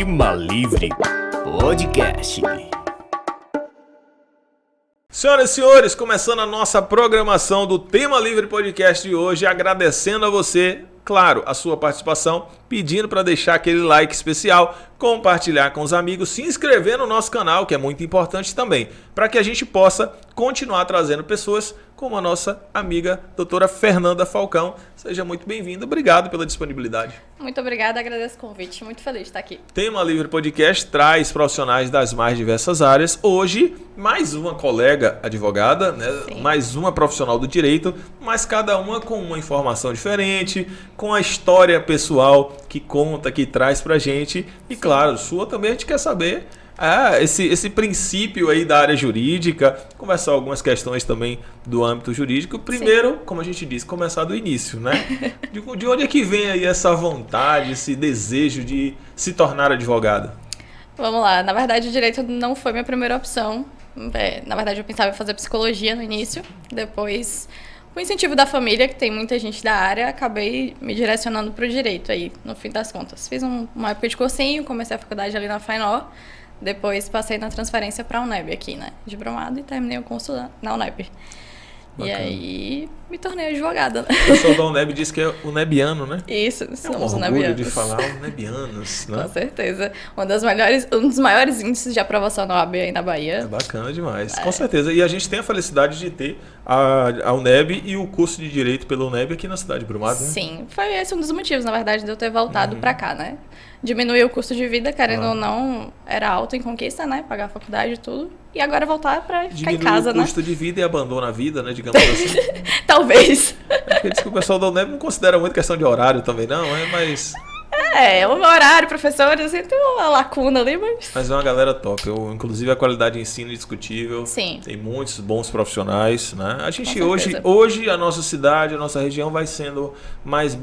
Tema Livre Podcast. Senhoras e senhores, começando a nossa programação do Tema Livre Podcast de hoje, agradecendo a você, claro, a sua participação, pedindo para deixar aquele like especial, compartilhar com os amigos, se inscrever no nosso canal, que é muito importante também, para que a gente possa continuar trazendo pessoas como a nossa amiga doutora Fernanda Falcão. Seja muito bem-vinda, obrigado pela disponibilidade. Muito obrigada, agradeço o convite, muito feliz de estar aqui. Tema Livre Podcast traz profissionais das mais diversas áreas. Hoje, mais uma colega advogada, né? Mais uma profissional do direito, mas cada uma com uma informação diferente, com a história pessoal que conta, que traz pra gente. E claro, sua também a gente quer saber esse princípio aí da área jurídica, conversar algumas questões também do âmbito jurídico. Primeiro, como a gente disse, começar do início, né? De onde é que vem aí essa vontade, esse desejo de se tornar advogada? Vamos lá, na verdade o direito não foi minha primeira opção. Na verdade eu pensava em fazer psicologia no início, depois, com o incentivo da família, que tem muita gente da área, acabei me direcionando para o direito aí, no fim das contas. Fiz uma época de cursinho, comecei a faculdade ali na FAINOR, depois passei na transferência para a UNEB aqui, né, de Brumado, e terminei o curso na UNEB. Bacana. E aí me tornei advogada. O pessoal da UNEB diz que é unebiano, né? Isso, somos unebianos. É um orgulho de falar unebianos, né? Com certeza. Um dos maiores índices de aprovação na OAB aí na Bahia. É bacana demais, com certeza. E a gente tem a felicidade de ter a UNEB e o curso de Direito pela UNEB aqui na cidade de Brumado, né? Sim, foi esse um dos motivos, na verdade, de eu ter voltado para cá, né? Diminuir o custo de vida, querendo ou não, era alto em Conquista, né? Pagar a faculdade e tudo. E agora voltar para ficar em casa, né? Diminuir o custo de vida e abandona a vida, né? Digamos assim. Talvez. Porque diz que o pessoal da UNEB não considera muito questão de horário também, não, mas... o horário, professores, tem uma lacuna ali, mas... Mas é uma galera top. Inclusive a qualidade de ensino é indiscutível. Sim. Tem muitos bons profissionais, né? A gente hoje a nossa cidade, a nossa região vai sendo mais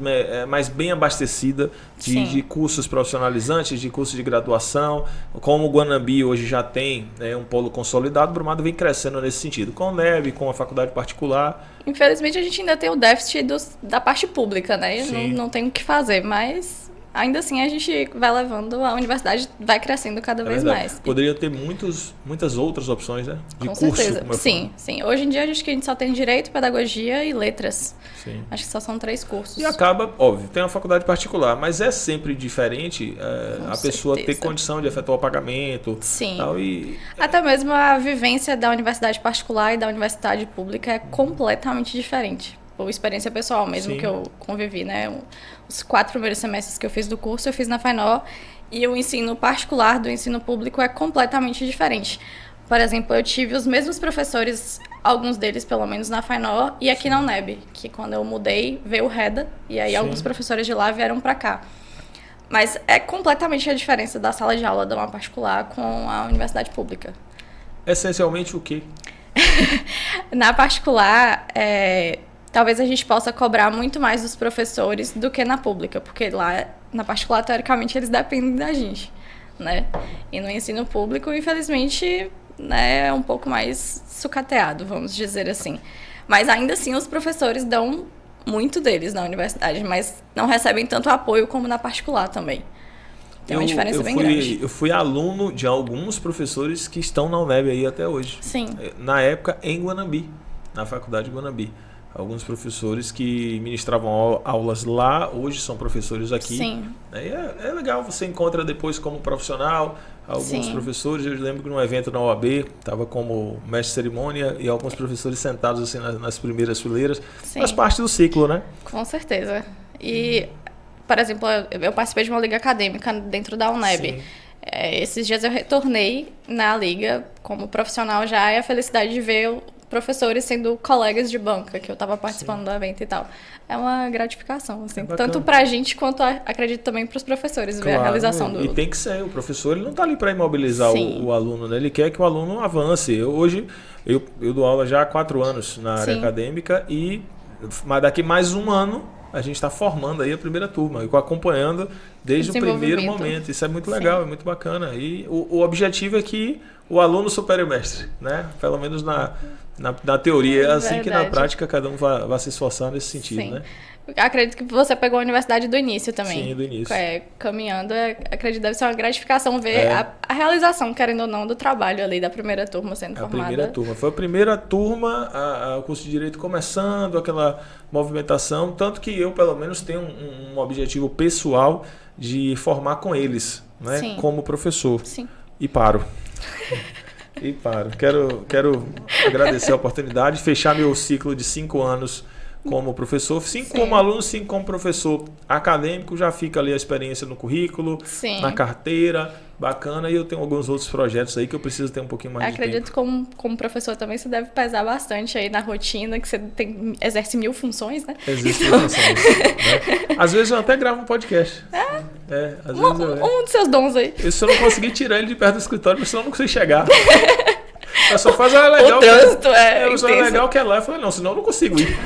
bem abastecida de cursos profissionalizantes, de cursos de graduação. Como o Guanambi hoje já tem um polo consolidado, o Brumado vem crescendo nesse sentido. Com o NEB, com a faculdade particular. Infelizmente a gente ainda tem o déficit da parte pública, né? Não tem o que fazer, mas... Ainda assim, a gente vai levando, a universidade vai crescendo cada vez mais. Poderia ter muitas outras opções, né? De com curso. Certeza. Sim. Hoje em dia, a gente só tem Direito, Pedagogia e Letras. Sim. Acho que só são 3 cursos. E acaba, óbvio, tem uma faculdade particular, mas é sempre diferente a pessoa ter condição de efetuar o pagamento. Sim. Tal, até mesmo a vivência da universidade particular e da universidade pública é completamente diferente. Por experiência pessoal mesmo, que eu convivi, né? Os 4 primeiros semestres que eu fiz do curso, eu fiz na FAINOR, e o ensino particular do ensino público é completamente diferente. Por exemplo, eu tive os mesmos professores, alguns deles pelo menos na FAINOR, e aqui na UNEB, que quando eu mudei, veio o REDA, e aí alguns professores de lá vieram para cá. Mas é completamente a diferença da sala de aula de uma particular com a universidade pública. Essencialmente o quê? Na particular, talvez a gente possa cobrar muito mais dos professores do que na pública, porque lá, na particular, teoricamente, eles dependem da gente, né? E no ensino público, infelizmente, né, é um pouco mais sucateado, vamos dizer assim. Mas ainda assim, os professores dão muito deles na universidade, mas não recebem tanto apoio como na particular também. Tem uma diferença bem grande. Eu fui aluno de alguns professores que estão na UNEB aí até hoje. Sim. Na época, em Guanambi, na faculdade de Guanambi. Alguns professores que ministravam aulas lá, hoje são professores aqui. Sim. É legal, você encontra depois como profissional, alguns professores. Eu lembro que num evento na OAB, estava como mestre de cerimônia e alguns professores sentados assim nas primeiras fileiras. Sim. Faz parte do ciclo, né? Com certeza. E, por exemplo, eu participei de uma liga acadêmica dentro da UNEB. Esses dias eu retornei na liga como profissional já, e a felicidade de ver professores sendo colegas de banca, que eu estava participando do evento e tal. É uma gratificação, assim, tanto para a gente quanto, acredito, também para os professores, ver a realização do... E tem que ser, o professor ele não está ali para imobilizar o aluno, né? Ele quer que o aluno avance. Hoje, eu dou aula já há 4 anos na área acadêmica, mas daqui mais um ano a gente está formando aí a primeira turma, e acompanhando desde o primeiro momento. Isso é muito legal, é muito bacana. E o objetivo é que o aluno supere o mestre, né? Pelo menos na teoria, é assim que na prática cada um vai se esforçar nesse sentido, né? acredito que você pegou a universidade do início também. Sim, do início. Caminhando, acredito que deve ser uma gratificação ver a realização, querendo ou não, do trabalho ali da primeira turma sendo formada. A primeira turma. Foi a primeira turma, o curso de Direito começando, aquela movimentação, tanto que eu, pelo menos, tenho um objetivo pessoal de formar com eles, né? Sim. Como professor. Sim. E paro. Quero agradecer a oportunidade, fechar meu ciclo de 5 anos como professor, 5 como aluno, 5 como professor acadêmico, já fica ali a experiência no currículo, na carteira, bacana, e eu tenho alguns outros projetos aí que eu preciso ter um pouquinho mais de tempo. Acredito que como professor também você deve pesar bastante aí na rotina, que você exerce 1000 funções, né? Existe funções. Né? Às vezes eu até gravo um podcast. Às vezes um dos seus dons aí. Eu só não consegui tirar ele de perto do escritório, porque senão eu não consigo chegar. Eu só faz legal. O trânsito legal que é lá. Eu falei, não, senão eu não consigo ir.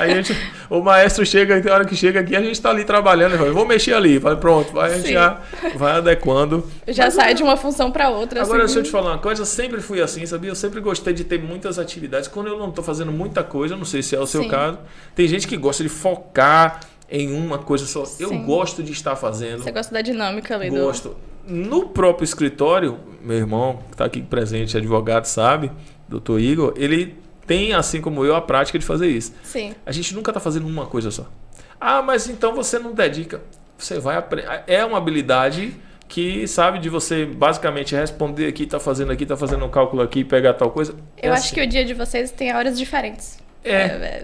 Aí o maestro chega, tem hora que chega aqui, a gente tá ali trabalhando, eu vou mexer ali, eu falei, pronto, a gente já vai adequando. Já sai de uma função para outra. Agora, assim. se eu te falar uma coisa, eu sempre fui assim, sabia? Eu sempre gostei de ter muitas atividades. Quando eu não tô fazendo muita coisa, eu não sei se é o seu caso, tem gente que gosta de focar em uma coisa só. Eu gosto de estar fazendo. Você gosta da dinâmica ali Gosto. No próprio escritório, meu irmão, que está aqui presente, advogado, sabe? Doutor Igor, ele tem, assim como eu, a prática de fazer isso. Sim. A gente nunca está fazendo uma coisa só. Ah, mas então você não dedica. Você vai aprender. É uma habilidade que, sabe, de você basicamente responder aqui, tá fazendo um cálculo aqui, pegar tal coisa. Eu acho que o dia de vocês tem horas diferentes.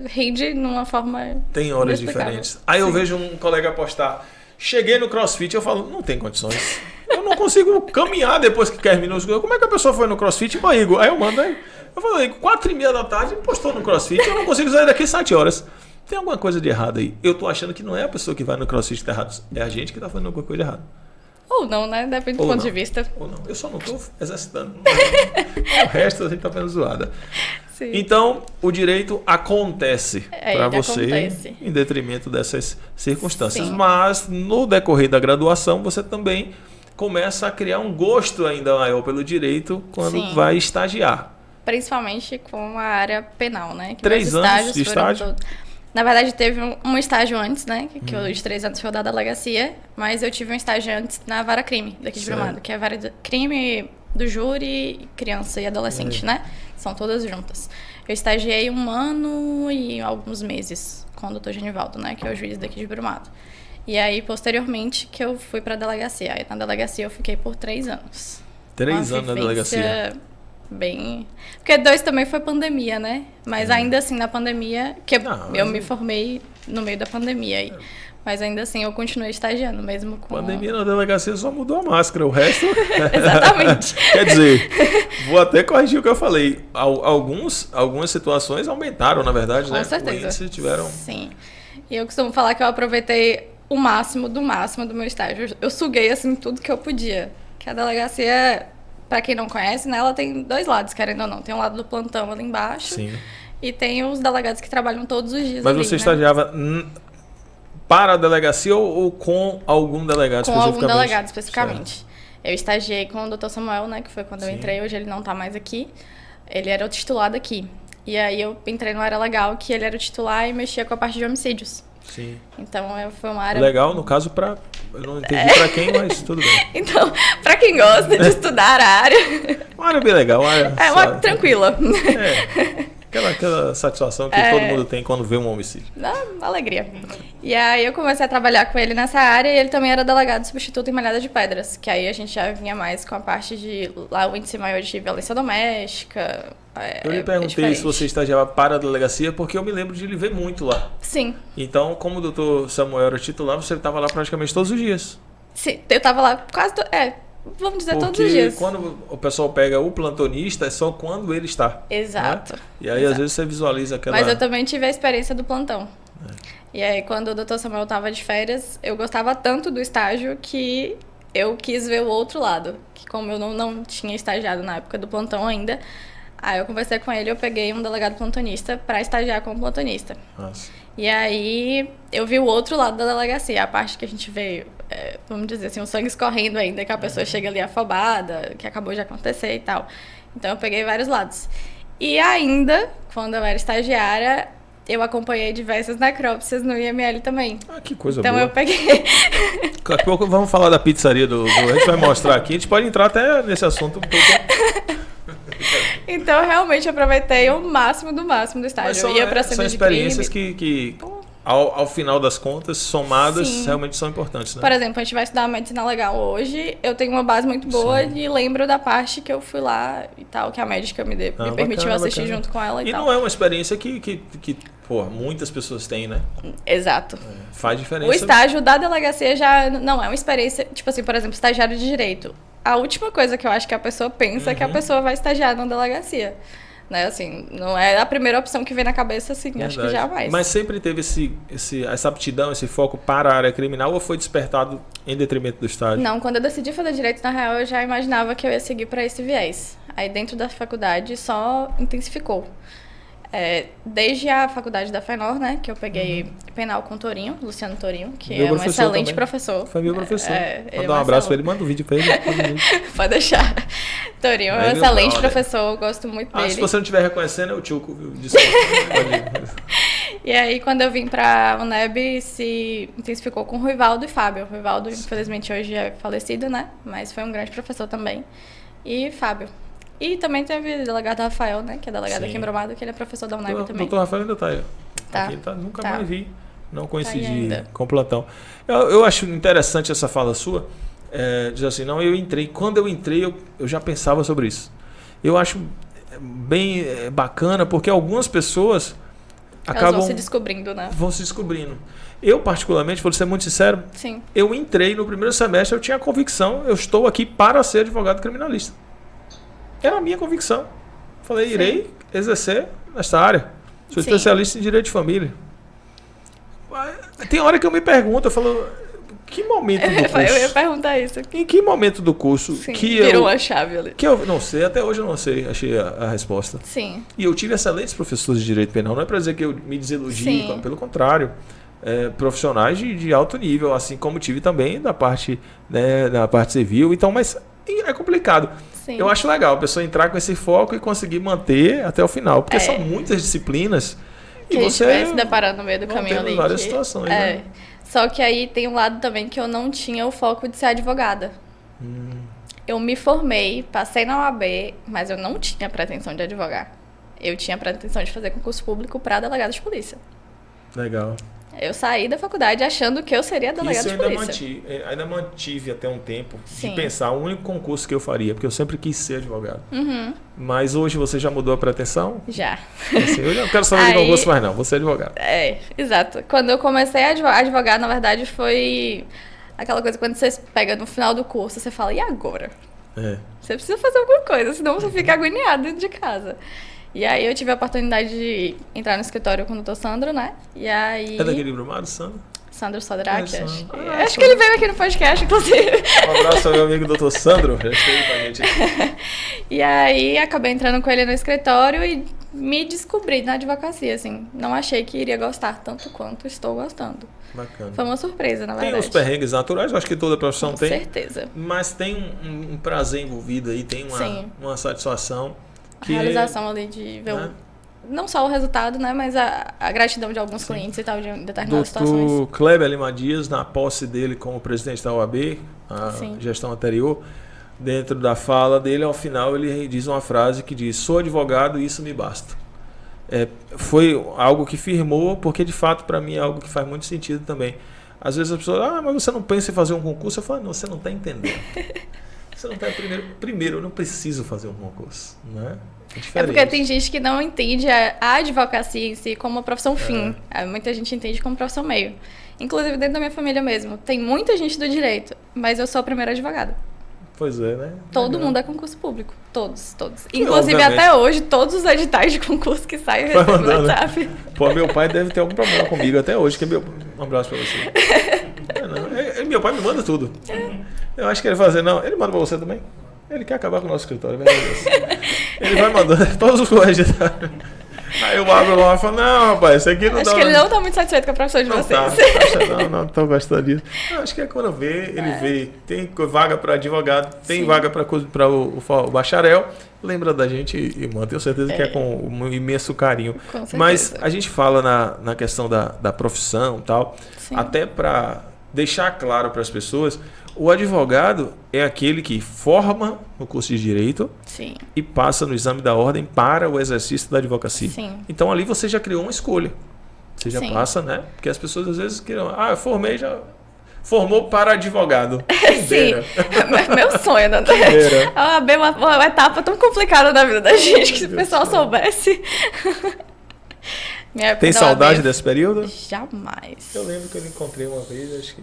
Rende numa forma. Tem horas diferentes. Aí eu vejo um colega postar, cheguei no CrossFit, eu falo, não tem condições. Eu não consigo caminhar depois que terminou. Como é que a pessoa foi no CrossFit? Igor, aí eu mando aí. Eu falei, 4h30 da tarde, postou no CrossFit, eu não consigo sair daqui 7 horas. Tem alguma coisa de errado aí. Eu tô achando que não é a pessoa que vai no CrossFit que tá errado, é a gente que tá fazendo alguma coisa errada. Ou não, né? Depende do ponto de vista. Ou não. Eu só não tô exercitando. O resto a gente tá vendo zoada. Sim. Então, o direito acontece para você acontece. em detrimento dessas circunstâncias. Sim. Mas, no decorrer da graduação, você também começa a criar um gosto ainda maior pelo direito quando vai estagiar. Principalmente com a área penal, né? Que 3 anos de estágio? Na verdade, teve um estágio antes, né? Que eu de 3 anos foi da delegacia, mas eu tive um estágio antes na vara crime daqui de Brumado, que é a vara de crime do júri, criança e adolescente, né? São todas juntas. Eu estagiei 1 ano e alguns meses com o doutor Genivaldo, né? Que é o juiz daqui de Brumado. E aí, posteriormente, que eu fui pra delegacia. Aí, na delegacia, eu fiquei por 3 anos. 3 anos na delegacia? Bem... Porque 2 também foi pandemia, né? Mas ainda assim, na pandemia... Que eu me formei no meio da pandemia aí. Mas ainda assim, eu continuei estagiando, mesmo com... Pandemia na delegacia só mudou a máscara, o resto... Exatamente. Quer dizer, vou até corrigir o que eu falei. Algumas situações aumentaram, na verdade, né? Com certeza. Clientes tiveram... Sim. E eu costumo falar que eu aproveitei o máximo do meu estágio. Eu suguei, assim, tudo que eu podia. Que a delegacia... Pra quem não conhece, né, ela tem 2 lados, querendo ou não. Tem um lado do plantão ali embaixo. Sim. E tem os delegados que trabalham todos os dias. Mas ali, você estagiava para a delegacia ou com algum delegado especificamente? Com algum delegado especificamente. Certo. Eu estagiei com o Dr. Samuel, né, que foi quando eu entrei. Hoje ele não tá mais aqui. Ele era o titular daqui. E aí eu entrei numa área legal que ele era o titular e mexia com a parte de homicídios. Sim. Então foi uma área... Legal, no caso, eu não entendi pra quem, mas tudo bem. Então, pra quem gosta de estudar a área... Uma área bem legal. Uma tranquila. Aquela satisfação que todo mundo tem quando vê um homicídio. Uma alegria. E aí eu comecei a trabalhar com ele nessa área e ele também era delegado substituto em Malhada de Pedras. Que aí a gente já vinha mais com a parte de... Lá o índice maior de violência doméstica... Eu lhe perguntei se você estagiava para a delegacia, porque eu me lembro de lhe ver muito lá. Sim. Então, como o doutor Samuel era titular, você estava lá praticamente todos os dias. Sim, eu estava lá quase... vamos dizer, todos os dias. Porque quando o pessoal pega o plantonista, é só quando ele está. Exato. Né? E aí, às vezes, você visualiza aquela... Mas eu também tive a experiência do plantão. E aí, quando o doutor Samuel estava de férias, eu gostava tanto do estágio que eu quis ver o outro lado. Que como eu não tinha estagiado na época do plantão ainda... Aí eu conversei com ele, eu peguei um delegado plantonista para estagiar como plantonista. Nossa. E aí eu vi o outro lado da delegacia, a parte que a gente vê, vamos dizer assim, o sangue escorrendo ainda, que a pessoa chega ali afobada, que acabou de acontecer e tal. Então eu peguei vários lados. E ainda, quando eu era estagiária, eu acompanhei diversas necrópsias no IML também. Ah, que coisa então boa. eu peguei. Daqui a pouco vamos falar da pizzaria a gente vai mostrar aqui. A gente pode entrar até nesse assunto um pouco. Então eu realmente aproveitei o máximo do estágio. Mas são, eu ia pra são cena de experiências crime. que ao final das contas, somadas, Sim. realmente são importantes, né? Por exemplo, a gente vai estudar medicina legal hoje, eu tenho uma base muito boa e lembro da parte que eu fui lá e tal, que a médica me permitiu bacana, assistir bacana. junto com ela e tal. não é uma experiência que pô, muitas pessoas têm, né? Exato. Faz diferença. O estágio da delegacia já não é uma experiência, tipo assim, por exemplo, estagiário de direito. A última coisa que eu acho que a pessoa pensa é que a pessoa vai estagiar na delegacia. Né, assim, não é a primeira opção que vem na cabeça, assim, acho que jamais. Mas sempre teve essa aptidão, esse foco para a área criminal ou foi despertado em detrimento do estágio? Não, quando eu decidi fazer direito, na real, eu já imaginava que eu ia seguir para esse viés. Aí dentro da faculdade só intensificou. Desde a faculdade da FENOR, né, que eu peguei penal com o Torinho, Luciano Torinho, que Meu é um excelente também. professor. Foi meu professor. Ele Manda um abraço pra ele, manda um vídeo pra ele. Pode deixar. Torinho é um excelente professor, eu gosto muito dele. Se você não estiver reconhecendo, é o Tchuco, viu? Desculpa. E aí, quando eu vim pra UNEB, se intensificou com o Ruivaldo e Fábio. O Ruivaldo, infelizmente, hoje é falecido, né? Mas foi um grande professor também. E Fábio. E também teve o delegado Rafael, né? Que é delegado aqui em Brumado, que ele é professor da UNEB também. O doutor Rafael ainda tá aí. Tá. Aqui, nunca mais vi. Não coincidi ainda. com o plantão. Eu acho interessante essa fala sua. Diz assim, não, eu entrei. Quando eu entrei, eu já pensava sobre isso. Eu acho bem bacana, porque algumas pessoas acabam... Elas vão se descobrindo, né? Vão se descobrindo. Eu, particularmente, vou ser muito sincero, Sim. eu entrei no primeiro semestre, eu tinha a convicção, eu estou aqui para ser advogado criminalista. Era a minha convicção. Falei, irei exercer nesta área. Sou especialista em direito de família. Tem hora que eu me pergunto, eu falo, que momento do curso? Eu ia perguntar isso. Em que momento do curso que virou uma chave ali. que eu não sei, até hoje eu não sei, achei a resposta. Sim. E eu tive excelentes professores de direito penal, não é para dizer que eu me desiludi, pelo contrário. Profissionais de alto nível, assim como tive também da parte, né, da parte civil. Então, mas é complicado. Sim. Eu acho legal a pessoa entrar com esse foco e conseguir manter até o final, porque são muitas disciplinas que e a gente você vai se deparando no meio do caminho ali. várias situações. Né? Só que aí tem um lado também que eu não tinha o foco de ser advogada. Eu me formei, passei na OAB, mas eu não tinha pretensão de advogar. Eu tinha pretensão de fazer concurso público para delegado de polícia. Legal. Eu saí da faculdade achando que eu seria delegado de polícia. Ainda mantive até um tempo Sim. de pensar o único concurso que eu faria, porque eu sempre quis ser advogado. Mas hoje você já mudou a pretensão? Já. Assim, eu não quero saber de concurso mais não, vou ser advogado. Exato. Quando eu comecei a advogar, na verdade, foi aquela coisa, quando você pega no final do curso, você fala, e agora? Você precisa fazer alguma coisa, senão você fica agoniado dentro de casa. E aí eu tive a oportunidade de entrar no escritório com o doutor Sandro, né? E aí... É daquele Brumado, Sandro? Sandro Sodraque, acho. Ah, acho que ele veio aqui no podcast, inclusive. Um abraço ao meu amigo doutor Sandro, já esteve com a gente aqui. E aí acabei entrando com ele no escritório e me descobri na advocacia, assim. Não achei que iria gostar tanto quanto estou gostando. Bacana. Foi uma surpresa, na verdade. Tem os perrengues naturais, acho que toda profissão com tem. certeza. Mas tem um prazer envolvido aí, tem uma satisfação. A realização ali de ver não só o resultado, né, mas a gratidão de alguns clientes e tal, de determinadas situações. Doutor Kleber Lima Dias, na posse dele como presidente da OAB, a gestão anterior, dentro da fala dele, ao final, ele diz uma frase que diz, sou advogado e isso me basta. Foi algo que firmou, porque de fato, para mim, é algo que faz muito sentido também. Às vezes as pessoas, mas você não pensa em fazer um concurso? Eu falo, não, você não está entendendo. Você não está primeiro, eu não preciso fazer um concurso, né? É porque tem gente que não entende a advocacia em si como uma profissão fim. Muita gente entende como profissão meio. Inclusive dentro da minha família mesmo. Tem muita gente do direito, mas eu sou a primeira advogada. Pois é, né? Todo mundo é concurso público. Todos. Inclusive até hoje, todos os editais de concurso que saem eu recebo no WhatsApp. Pô, meu pai deve ter algum problema comigo até hoje. Um abraço pra você. Meu pai me manda tudo. Eu acho que ele vai fazer, não. Ele manda pra você também? Ele quer acabar com o nosso escritório, ele vai mandando todos os editais. Aí eu abro lá e falo, não, rapaz, isso aqui não Acho dá. que ele não tá muito satisfeito com a profissão de Não vocês. tá, não tô gostando disso. Não, acho que é quando ele vê, tem vaga para advogado, tem Sim. vaga para o bacharel, lembra da gente e mano, tenho certeza que é com um imenso carinho. Com certeza. Mas a gente fala na questão da profissão e tal, Sim. até para deixar claro para as pessoas, o advogado é aquele que forma no curso de Direito Sim. e passa no exame da ordem para o exercício da advocacia. Sim. Então ali você já criou uma escolha. Você já Sim. passa, né? Porque as pessoas às vezes queriam, eu formei, já formou para advogado. Sim, meu sonho, né? Quindeira. A OAB é uma etapa tão complicada da vida da gente que se o pessoal soubesse. Minha época Tem da saudade OAB, desse período? Jamais. Eu lembro que eu encontrei uma vez, acho que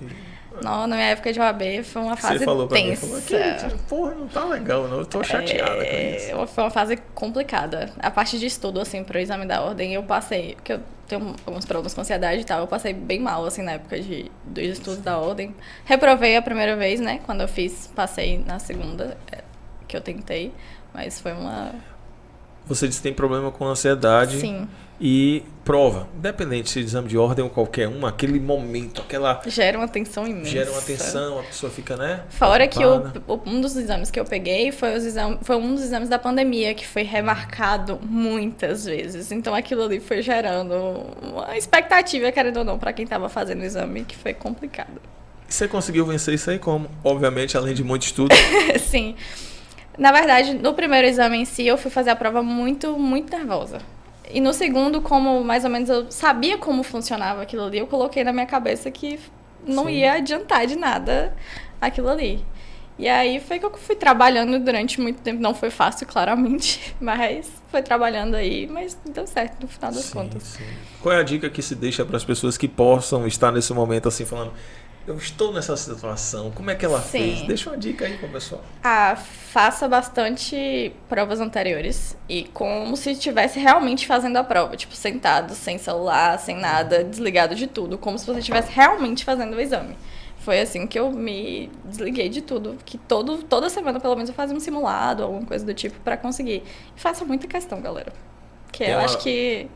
Não, na minha época de OAB foi uma fase você falou pra mim, tensa. falou que, porra, não tá legal, não. Eu tô chateada com isso. Foi uma fase complicada. A parte de estudo, assim, pro exame da ordem, eu passei, porque eu tenho alguns problemas com ansiedade e tal, eu passei bem mal, assim, na época dos estudos da ordem. Reprovei a primeira vez, né, quando eu passei na segunda, que eu tentei, mas foi uma... Você disse que tem problema com ansiedade. Sim. E prova, independente se é exame de ordem ou qualquer um, aquele momento, Gera uma tensão imensa. gera uma tensão, a pessoa fica, né? Fora que preocupada. um dos exames que eu peguei foi um dos exames da pandemia, que foi remarcado muitas vezes. Então aquilo ali foi gerando uma expectativa, querendo ou não, para quem estava fazendo o exame, que foi complicado. E você conseguiu vencer isso aí como? Obviamente, além de muito estudo. Sim. Na verdade, no primeiro exame em si, eu fui fazer a prova muito, muito nervosa. E no segundo, como mais ou menos eu sabia como funcionava aquilo ali, eu coloquei na minha cabeça que não Sim. ia adiantar de nada aquilo ali. E aí foi que eu fui trabalhando durante muito tempo. Não foi fácil, claramente, mas foi trabalhando aí, mas deu certo no final das contas. Sim. Qual é a dica que se deixa para as pessoas que possam estar nesse momento assim, falando, eu estou nessa situação, como é que ela Sim. fez? Deixa uma dica aí para o pessoal. Faça bastante provas anteriores e como se estivesse realmente fazendo a prova, tipo, sentado, sem celular, sem nada, desligado de tudo, como se você estivesse realmente fazendo o exame. Foi assim que eu me desliguei de tudo, que toda semana pelo menos eu fazia um simulado, alguma coisa do tipo, pra conseguir. E faça muita questão, galera, que eu acho que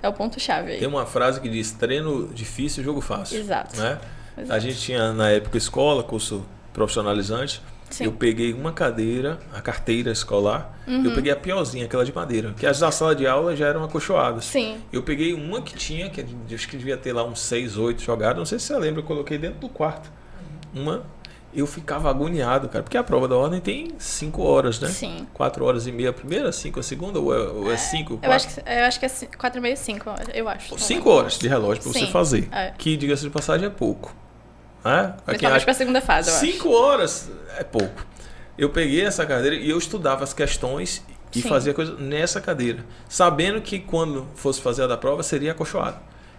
é o ponto-chave aí. Tem uma frase que diz, treino difícil, jogo fácil. Exato. Né? Exato. A gente tinha na época escola, curso profissionalizante. Sim. Eu peguei uma cadeira, a carteira escolar, eu peguei a piorzinha, aquela de madeira, que as da sala de aula já eram acolchoadas. Sim. Eu peguei uma que tinha, que acho que devia ter lá uns 6, 8 jogados, não sei se você lembra, eu coloquei dentro do quarto. Eu ficava agoniado, cara, porque a prova da ordem tem 5 horas, né? Sim. 4 horas e meia a primeira, 5 a segunda, ou é 5? Eu acho que é 4,5, 5, eu acho. 5 horas de relógio pra você Sim, fazer, é. que, diga-se de passagem, é pouco. Né? Principalmente pra segunda fase, eu acho. 5 horas é pouco. Eu peguei essa cadeira e eu estudava as questões e Sim. fazia coisa nessa cadeira, sabendo que quando fosse fazer a da prova seria acolchoado.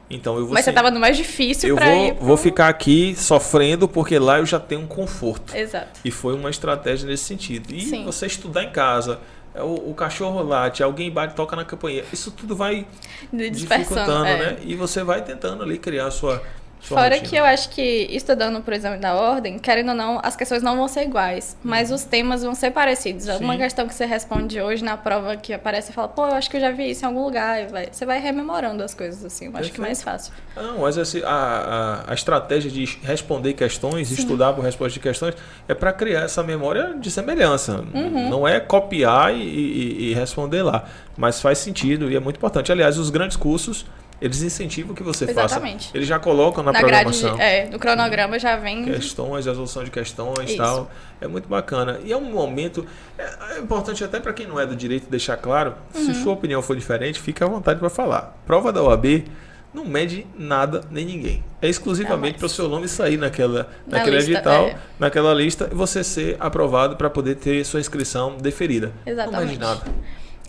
Então eu vou Mas você tava no mais difícil eu pra ir. vou ficar aqui sofrendo porque lá eu já tenho um conforto. Exato. E foi uma estratégia nesse sentido. E Sim. você estudar em casa, o cachorro late, alguém bate, toca na campainha, isso tudo vai dificultando, né? E você vai tentando ali criar a sua Fora rotina. que eu acho que estudando pro exame da ordem, querendo ou não, as questões não vão ser iguais, mas os temas vão ser parecidos. Alguma Sim. questão que você responde hoje na prova que aparece e fala, pô, eu acho que eu já vi isso em algum lugar. Você vai rememorando as coisas assim, eu acho que é mais fácil. Não, mas assim, a estratégia de responder questões, estudar por resposta de questões, é para criar essa memória de semelhança. Não é copiar e responder lá. Mas faz sentido e é muito importante. Aliás, os grandes cursos, eles incentivam que você Exatamente. faça. Eles já colocam na grade, programação. no cronograma já vem... Questões, resolução de questões e Isso. tal. É muito bacana. E é um momento... É importante até para quem não é do direito deixar claro, se sua opinião for diferente, fique à vontade para falar. Prova da OAB não mede nada nem ninguém. É exclusivamente para o seu nome sair naquele lista, edital, naquela lista, e você ser aprovado para poder ter sua inscrição deferida. Exatamente. Não mede nada.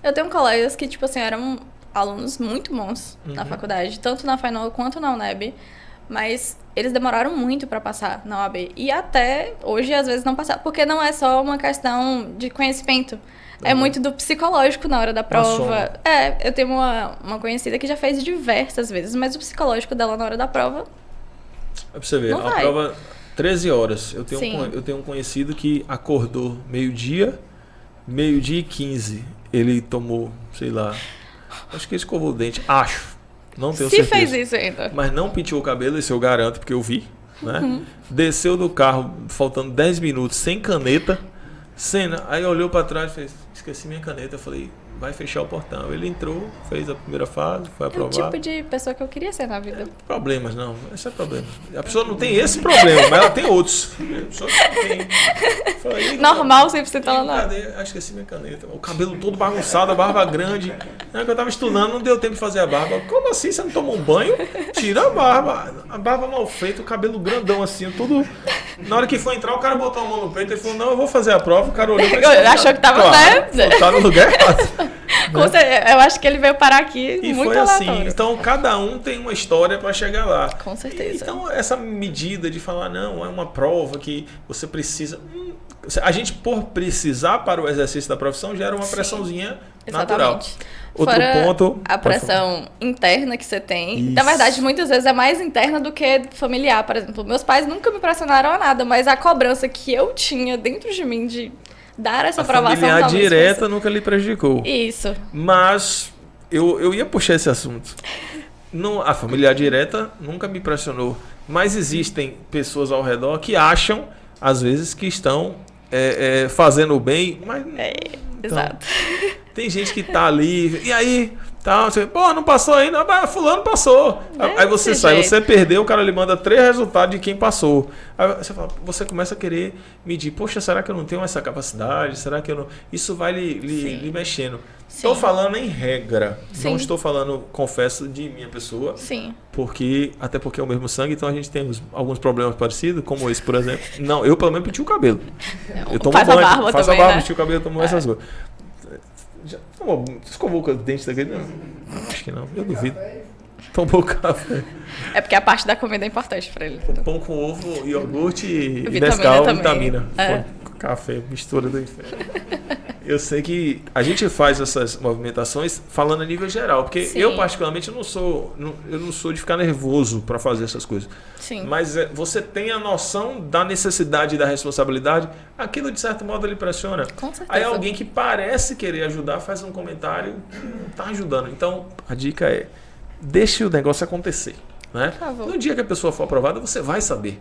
Eu tenho colegas que, tipo assim, eram alunos muito bons na faculdade, tanto na FAINOL quanto na UNEB, mas eles demoraram muito para passar na OAB. E até hoje, às vezes, não passar, porque não é só uma questão de conhecimento. É muito do psicológico na hora da prova. Eu tenho uma conhecida que já fez diversas vezes, mas o psicológico dela na hora da prova... É pra você ver, Não a vai. prova 13 horas. Eu Sim. tenho um conhecido que acordou meio-dia e 15. Ele tomou, sei lá, Acho que ele escovou o dente. Acho. Não tenho Se certeza. fez isso ainda. Mas não penteou o cabelo, isso eu garanto, porque eu vi. Né? Desceu do carro, faltando 10 minutos, sem caneta. Aí olhou pra trás e fez: esqueci minha caneta. Eu falei: vai fechar o portão. Ele entrou, fez a primeira fase, foi É o aprovado. tipo de pessoa que eu queria ser na vida. Problemas, não. Esse é problema. A pessoa não tem esse problema, mas ela tem outros. A pessoa tem. Falei, Normal sempre você tá lá na... cadê? Acho que esqueci minha caneta. O cabelo todo bagunçado, a barba grande. Na hora que eu tava estudando, não deu tempo de fazer a barba. Como assim? Você não tomou um banho? Tira a barba. A barba mal feita, o cabelo grandão assim, tudo. Na hora que foi entrar, o cara botou a mão no peito e falou: não, eu vou fazer a prova. O cara olhou pra ele. Achou que tava, claro, né? tá no lugar errado. Eu acho que ele veio parar aqui E muito foi aleatório. assim. Então, cada um tem uma história para chegar lá. Com certeza. Então, essa medida de falar, não, é uma prova que você precisa... A gente, por precisar para o exercício da profissão, gera uma pressãozinha natural. Exatamente. Outro Fora ponto... a pressão interna que você tem. Isso. Na verdade, muitas vezes é mais interna do que familiar. Por exemplo, meus pais nunca me pressionaram a nada, mas a cobrança que eu tinha dentro de mim de dar essa aprovação... familiar talvez direta fosse... nunca lhe prejudicou. Isso. Mas eu ia puxar esse assunto. Não, a familiar direta nunca me pressionou. Mas existem pessoas ao redor que acham, às vezes, que estão fazendo o bem, mas... Então, Exato. tem gente que tá ali, e aí, tá, você, pô, não passou ainda, fulano passou. Aí você sai, jeito. você perdeu, o cara lhe manda 3 resultados de quem passou. Aí você começa a querer medir, poxa, será que eu não tenho essa capacidade? Será que eu não... Isso vai lhe mexendo. Estou falando em regra, não estou falando, confesso, de minha pessoa. Sim. Até porque é o mesmo sangue, então a gente tem alguns problemas parecidos, como esse, por exemplo. Não, eu pelo menos pentio o cabelo. Eu tomo Faz banho, a barba faço também, a barba, né? pentio o cabelo, tomo essas coisas. Já tomou, escovou o dente daquele? Não, acho que não, eu duvido. Tomou café. É porque a parte da comida é importante pra ele. Pão com ovo, iogurte e Vitamina Nescau, também. vitamina. É. Café, mistura do inferno. Eu sei que a gente faz essas movimentações falando a nível geral, porque Sim. eu particularmente eu não sou de ficar nervoso para fazer essas coisas. Sim. Mas você tem a noção da necessidade e da responsabilidade, aquilo de certo modo ele pressiona. Com certeza. Aí alguém que parece querer ajudar faz um comentário que não está ajudando. Então a dica é: deixe o negócio acontecer, né? Por favor. No dia que a pessoa for aprovada, você vai saber.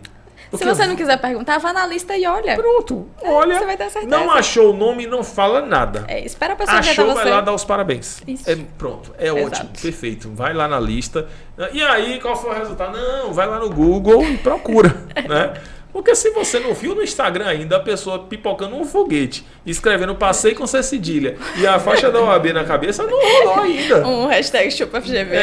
Se você não quiser perguntar, vá na lista e olha. Pronto, olha, você vai ter certeza. não achou o nome, não fala nada. Espera a pessoa ver Achou, você. vai lá dar os parabéns. Isso. Pronto, é Exato. ótimo, perfeito. Vai lá na lista. E aí, qual foi o resultado? Não, vai lá no Google e procura, né? Porque se você não viu no Instagram ainda a pessoa pipocando um foguete, escrevendo passei com C cedilha e a faixa da OAB na cabeça, não rolou ainda. Um hashtag ChupaFGV.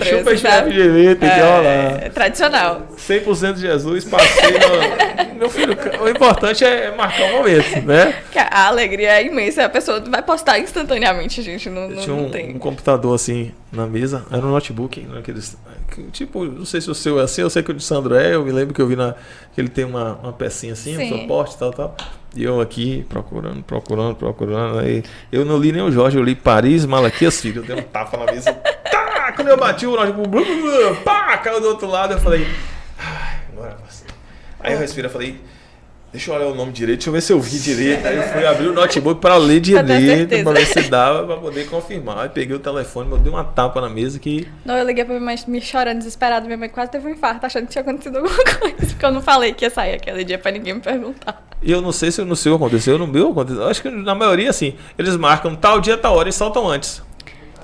Chupa FGV, tem que rolar. É tradicional. 100% Jesus, passei no... Meu filho, o importante é marcar o momento, né? Que a alegria é imensa. A pessoa vai postar instantaneamente, gente. Não, Tinha não tem. um computador assim na mesa, era um notebook, naqueles, tipo, não sei se o seu é assim, eu sei que o de Sandro eu me lembro que eu vi que ele tem uma pecinha assim, um Sim. suporte e tal. E eu aqui procurando, aí eu não li nem o Jorge, eu li Paris, Malaquias Filho, eu dei um tapa na mesa, tá! Quando eu bati o notebook, pá, caiu do outro lado, eu falei, ai, agora você. Aí eu respiro, eu falei, deixa eu olhar o nome direito, deixa eu ver se eu vi direito. Aí eu fui abrir o notebook para ler direito, para ver se dava, para poder confirmar. Aí peguei o telefone, dei uma tapa na mesa que... Não, eu liguei pra minha mãe me chorando, desesperada. Minha mãe quase teve um infarto, achando que tinha acontecido alguma coisa. Porque eu não falei que ia sair aquele dia pra ninguém me perguntar. E eu não sei se no seu aconteceu, no meu aconteceu. Acho que na maioria, assim, eles marcam tal dia, tal hora e soltam antes.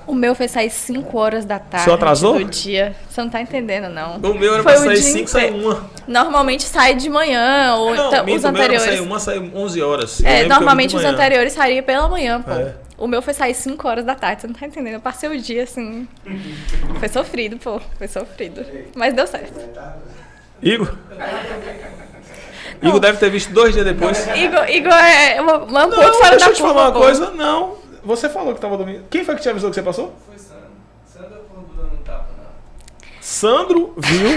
O meu foi sair 5 horas da tarde. Você atrasou? Do dia. Você não tá entendendo, não. O meu era Foi pra o sair dia 5, saiu inteiro. 1. Normalmente sai de manhã, ou Não, então, minto, os o meu era pra anteriores. sair 1, saiu 11 horas. Eu lembro que eu vi Normalmente de os manhã. anteriores sairiam pela manhã, pô. É. O meu foi sair 5 horas da tarde, você não tá entendendo. Eu passei o dia assim. Foi sofrido, pô. Foi sofrido. Mas deu certo. Igor deve ter visto 2 dias depois. Igor é um pouco Não, fora deixa da eu te falar curva, uma pô. coisa. Não, você falou que tava dormindo. Quem foi que te avisou que você passou? Foi Sandro. Sandro falou dando um tapa na... Sandro viu.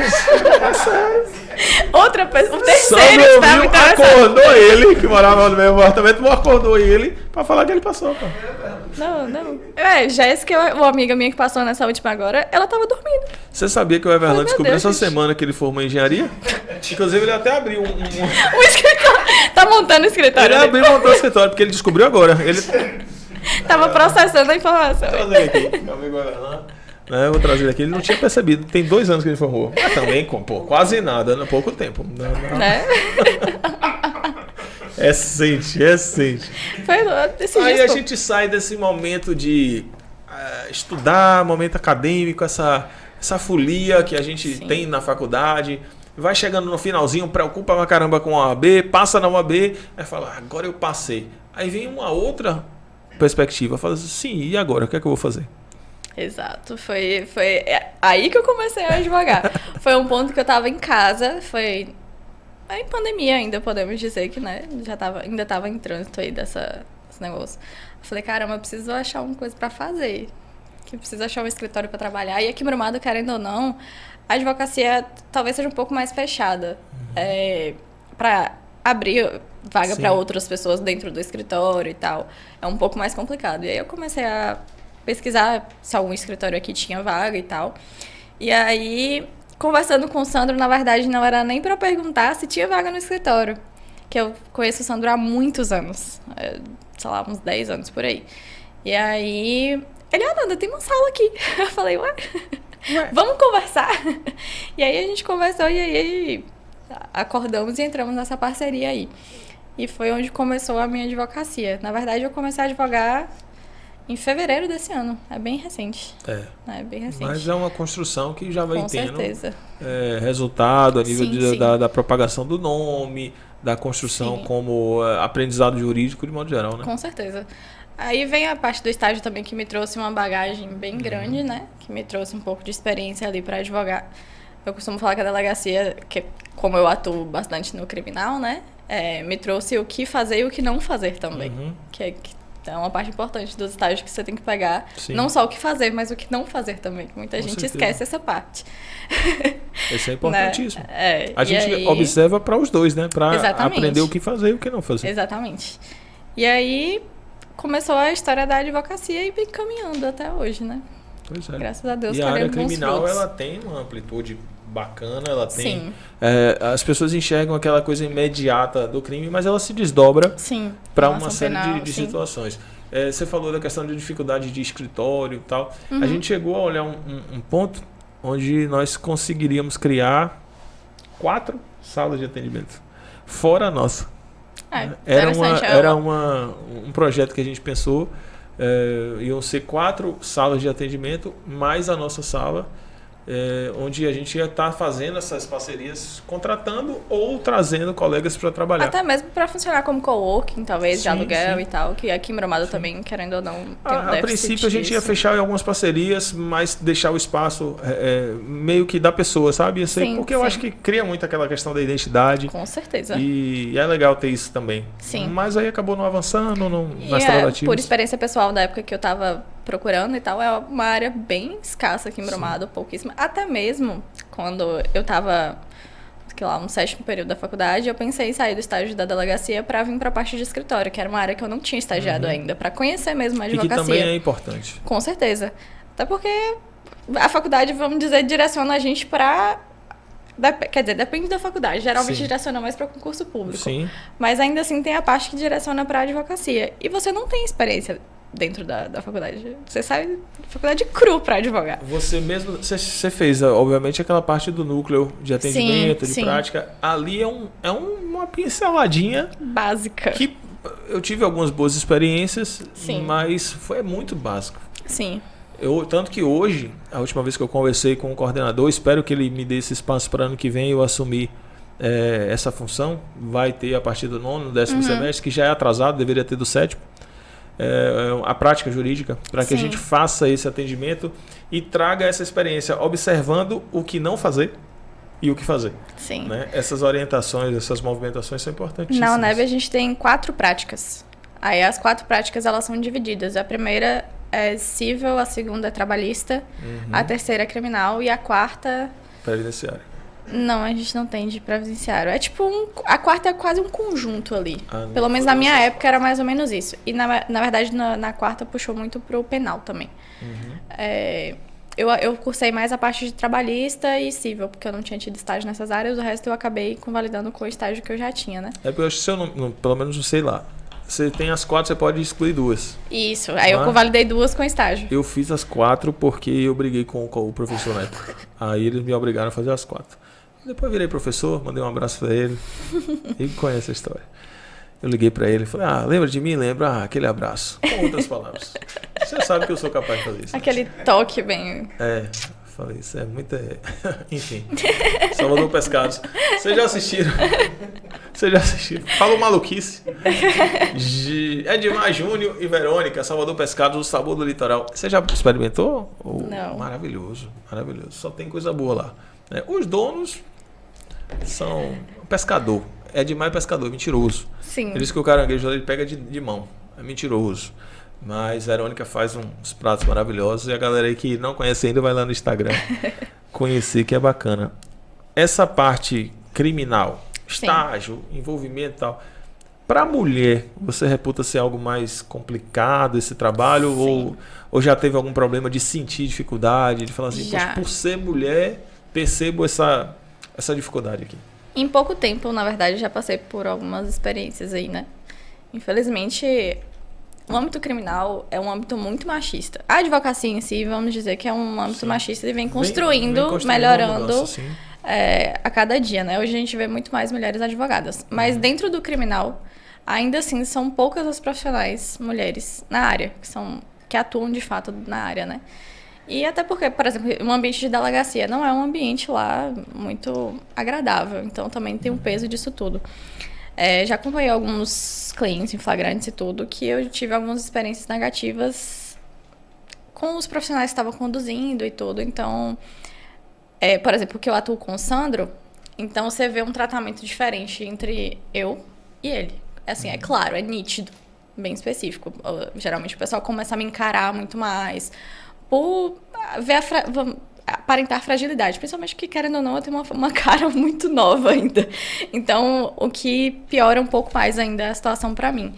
Outra pessoa, o terceiro Sandro estava viu, interessado. acordou ele, que morava no mesmo apartamento, não acordou ele pra falar que ele passou, pô. Não. Jéssica, uma amiga minha que passou nessa última agora, ela tava dormindo. Você sabia que o Everland Ai, meu descobriu Deus, essa gente. semana que ele formou em engenharia? Inclusive, ele até abriu O escritório. Tá montando o escritório. Ele né? abriu e montou o escritório, porque ele descobriu agora. Ele... Tava processando a informação. Vou trazer aqui, meu amigo Everlan. Né, eu vou trazer aqui. Ele não tinha percebido. Tem 2 anos que ele formou. Mas também, pô, quase nada, né? Pouco tempo. Né? É sente. Foi desse Aí jeito. a gente sai desse momento de estudar, momento acadêmico, essa folia que a gente Sim. tem na faculdade. Vai chegando no finalzinho, preocupa pra caramba com a OAB, passa na OAB, aí fala, agora eu passei. Aí vem uma outra perspectiva, fala assim, sim, e agora? O que é que eu vou fazer? Exato, foi aí que eu comecei a advogar. Foi um ponto que eu tava em casa, foi em pandemia ainda, podemos dizer que, né, ainda tava em trânsito aí desse negócio. Eu falei, caramba, eu preciso achar uma coisa pra fazer, que eu preciso achar um escritório pra trabalhar. E aqui em Brumado, querendo ou não, a advocacia talvez seja um pouco mais fechada, pra abrir vaga Sim. pra outras pessoas dentro do escritório e tal. É um pouco mais complicado. E aí eu comecei a pesquisar se algum escritório aqui tinha vaga e tal. E aí, conversando com o Sandro, na verdade, não era nem pra perguntar se tinha vaga no escritório. Que eu conheço o Sandro há muitos anos. Sei lá, uns 10 anos por aí. E aí, ele, Nanda, tem uma sala aqui. Eu falei, ué? Vamos conversar? E aí a gente conversou e aí acordamos e entramos nessa parceria aí. E foi onde começou a minha advocacia. Na verdade, eu comecei a advogar em fevereiro desse ano. É bem recente. É bem recente. Mas é uma construção que já vai Com tendo certeza. resultado a nível Sim, sim. Da propagação do nome, da construção Sim. como aprendizado jurídico de modo geral, né? Com certeza. Aí vem a parte do estágio também que me trouxe uma bagagem bem grande, né? Que me trouxe um pouco de experiência ali para advogar. Eu costumo falar que a delegacia, que como eu atuo bastante no criminal, né? Me trouxe o que fazer e o que não fazer também. Que é uma parte importante dos estágios que você tem que pegar. Sim. Não só o que fazer, mas o que não fazer também. Que muita Com gente certeza. esquece essa parte. Isso é importantíssimo. Né? A E gente aí- observa para os dois, né? Para Exatamente. aprender o que fazer e o que não fazer. Exatamente. E aí começou a história da advocacia e vem caminhando até hoje, né? Pois é. Graças a Deus, E a área colhendo bons criminal, frutos. ela tem uma amplitude bacana, ela tem... Sim. As pessoas enxergam aquela coisa imediata do crime, mas ela se desdobra Sim. para Nossa, uma série penal, de sim. situações. Você falou da questão de dificuldade de escritório e tal. Uhum. A gente chegou a olhar um ponto onde nós conseguiríamos criar 4 salas de atendimento, fora a nossa. Era Interessante. um projeto que a gente pensou, iam ser 4 salas de atendimento, mais a nossa sala, onde a gente ia estar fazendo essas parcerias, contratando ou trazendo colegas para trabalhar. Até mesmo para funcionar como coworking, talvez, de Sim, aluguel sim. e tal, que aqui em Brumado também, querendo ou não, tem um A déficit princípio a gente ia disso. fechar em algumas parcerias, mas deixar o espaço meio que da pessoa, sabe? Sim, Porque eu sim. acho que cria muito aquela questão da identidade. Com certeza. E é legal ter isso também. Sim. Mas aí acabou não avançando E nas por tratativas. experiência pessoal da época que eu tava procurando e tal, é uma área bem escassa aqui em Brumado, pouquíssima. Até mesmo quando eu tava, sei lá, no 7º período da faculdade, eu pensei em sair do estágio da delegacia pra vir pra parte de escritório, que era uma área que eu não tinha estagiado ainda, pra conhecer mesmo a E que advocacia. também é importante. Com certeza. Até porque a faculdade, vamos dizer, direciona a gente pra... Quer dizer, depende da faculdade. Geralmente Sim. direciona mais para concurso público. Sim. Mas ainda assim tem a parte que direciona para advocacia. E você não tem experiência dentro da faculdade. Você sai da faculdade cru para advogar. Você mesmo, você fez, obviamente, aquela parte do núcleo de atendimento, de sim. prática. Ali é uma pinceladinha Básica. que eu tive algumas boas experiências, Sim. mas foi muito básico. Sim. Tanto que hoje, a última vez que eu conversei com o coordenador, espero que ele me dê esse espaço para ano que vem eu assumir essa função. Vai ter a partir do 9º, 10º semestre, que já é atrasado, deveria ter do 7º. A prática jurídica, para que a Sim. gente faça esse atendimento e traga essa experiência, observando o que não fazer e o que fazer. Sim. Né? Essas orientações, essas movimentações são importantíssimas. Na UNEB a gente tem 4 práticas. Aí as 4 práticas elas são divididas. A primeira é civil, a segunda é trabalhista, a terceira é criminal e a quarta... Previdenciário. Não, a gente não tem de previdenciário. É tipo a quarta é quase um conjunto ali. Não, Pelo menos na minha época era mais ou menos isso. E na verdade na quarta puxou muito pro penal também. Eu cursei mais a parte de trabalhista e civil, porque eu não tinha tido estágio nessas áreas. O resto eu acabei convalidando com o estágio que eu já tinha, né? É porque eu acho que se eu não, pelo menos não sei lá, você tem as 4, você pode excluir 2. Isso, aí eu Ah. convalidei 2 com estágio. Eu fiz as 4 porque eu briguei com o professor na época. Aí eles me obrigaram a fazer as 4. Depois virei professor, mandei um abraço pra ele. Ele conhece a história. Eu liguei pra ele e falei, lembra de mim? Lembra? Aquele abraço. Com outras palavras. Você sabe que eu sou capaz de fazer isso. Aquele toque bem... Falei, isso é muito... Enfim. Salvador Pescados. Vocês já assistiram? Falou maluquice. Edmar Júnior e Verônica, Salvador Pescados, o sabor do litoral. Você já experimentou? Não. Maravilhoso, maravilhoso. Só tem coisa boa lá. Os donos são pescador. Edmar é pescador, mentiroso. Sim. Ele diz que o caranguejo ele pega de mão. É mentiroso. Mas a Verônica faz uns pratos maravilhosos e a galera aí que não conhece ainda vai lá no Instagram conhecer, que é bacana. Essa parte criminal, estágio, envolvimento e tal, para a mulher, você reputa ser algo mais complicado esse trabalho? Ou já teve algum problema de sentir dificuldade, de falar assim, poxa, por ser mulher, percebo essa dificuldade aqui? Em pouco tempo, na verdade, já passei por algumas experiências aí, né? Infelizmente... O âmbito criminal é um âmbito muito machista. A advocacia em si, vamos dizer que é um âmbito machista e vem construindo, melhorando mudança, a cada dia, né? Hoje a gente vê muito mais mulheres advogadas. Mas dentro do criminal, ainda assim, são poucas as profissionais mulheres na área, que atuam de fato na área, né? E até porque, por exemplo, um ambiente de delegacia não é um ambiente lá muito agradável. Então também tem um peso disso tudo. Já acompanhei alguns clientes em flagrantes e tudo, que eu tive algumas experiências negativas com os profissionais que estavam conduzindo e tudo. Então, por exemplo, que eu atuo com o Sandro, então você vê um tratamento diferente entre eu e ele. Assim, é claro, é nítido, bem específico. Geralmente o pessoal começa a me encarar muito mais por ver aparentar fragilidade, principalmente que, querendo ou não, eu tenho uma cara muito nova ainda. Então, o que piora um pouco mais ainda a situação pra mim.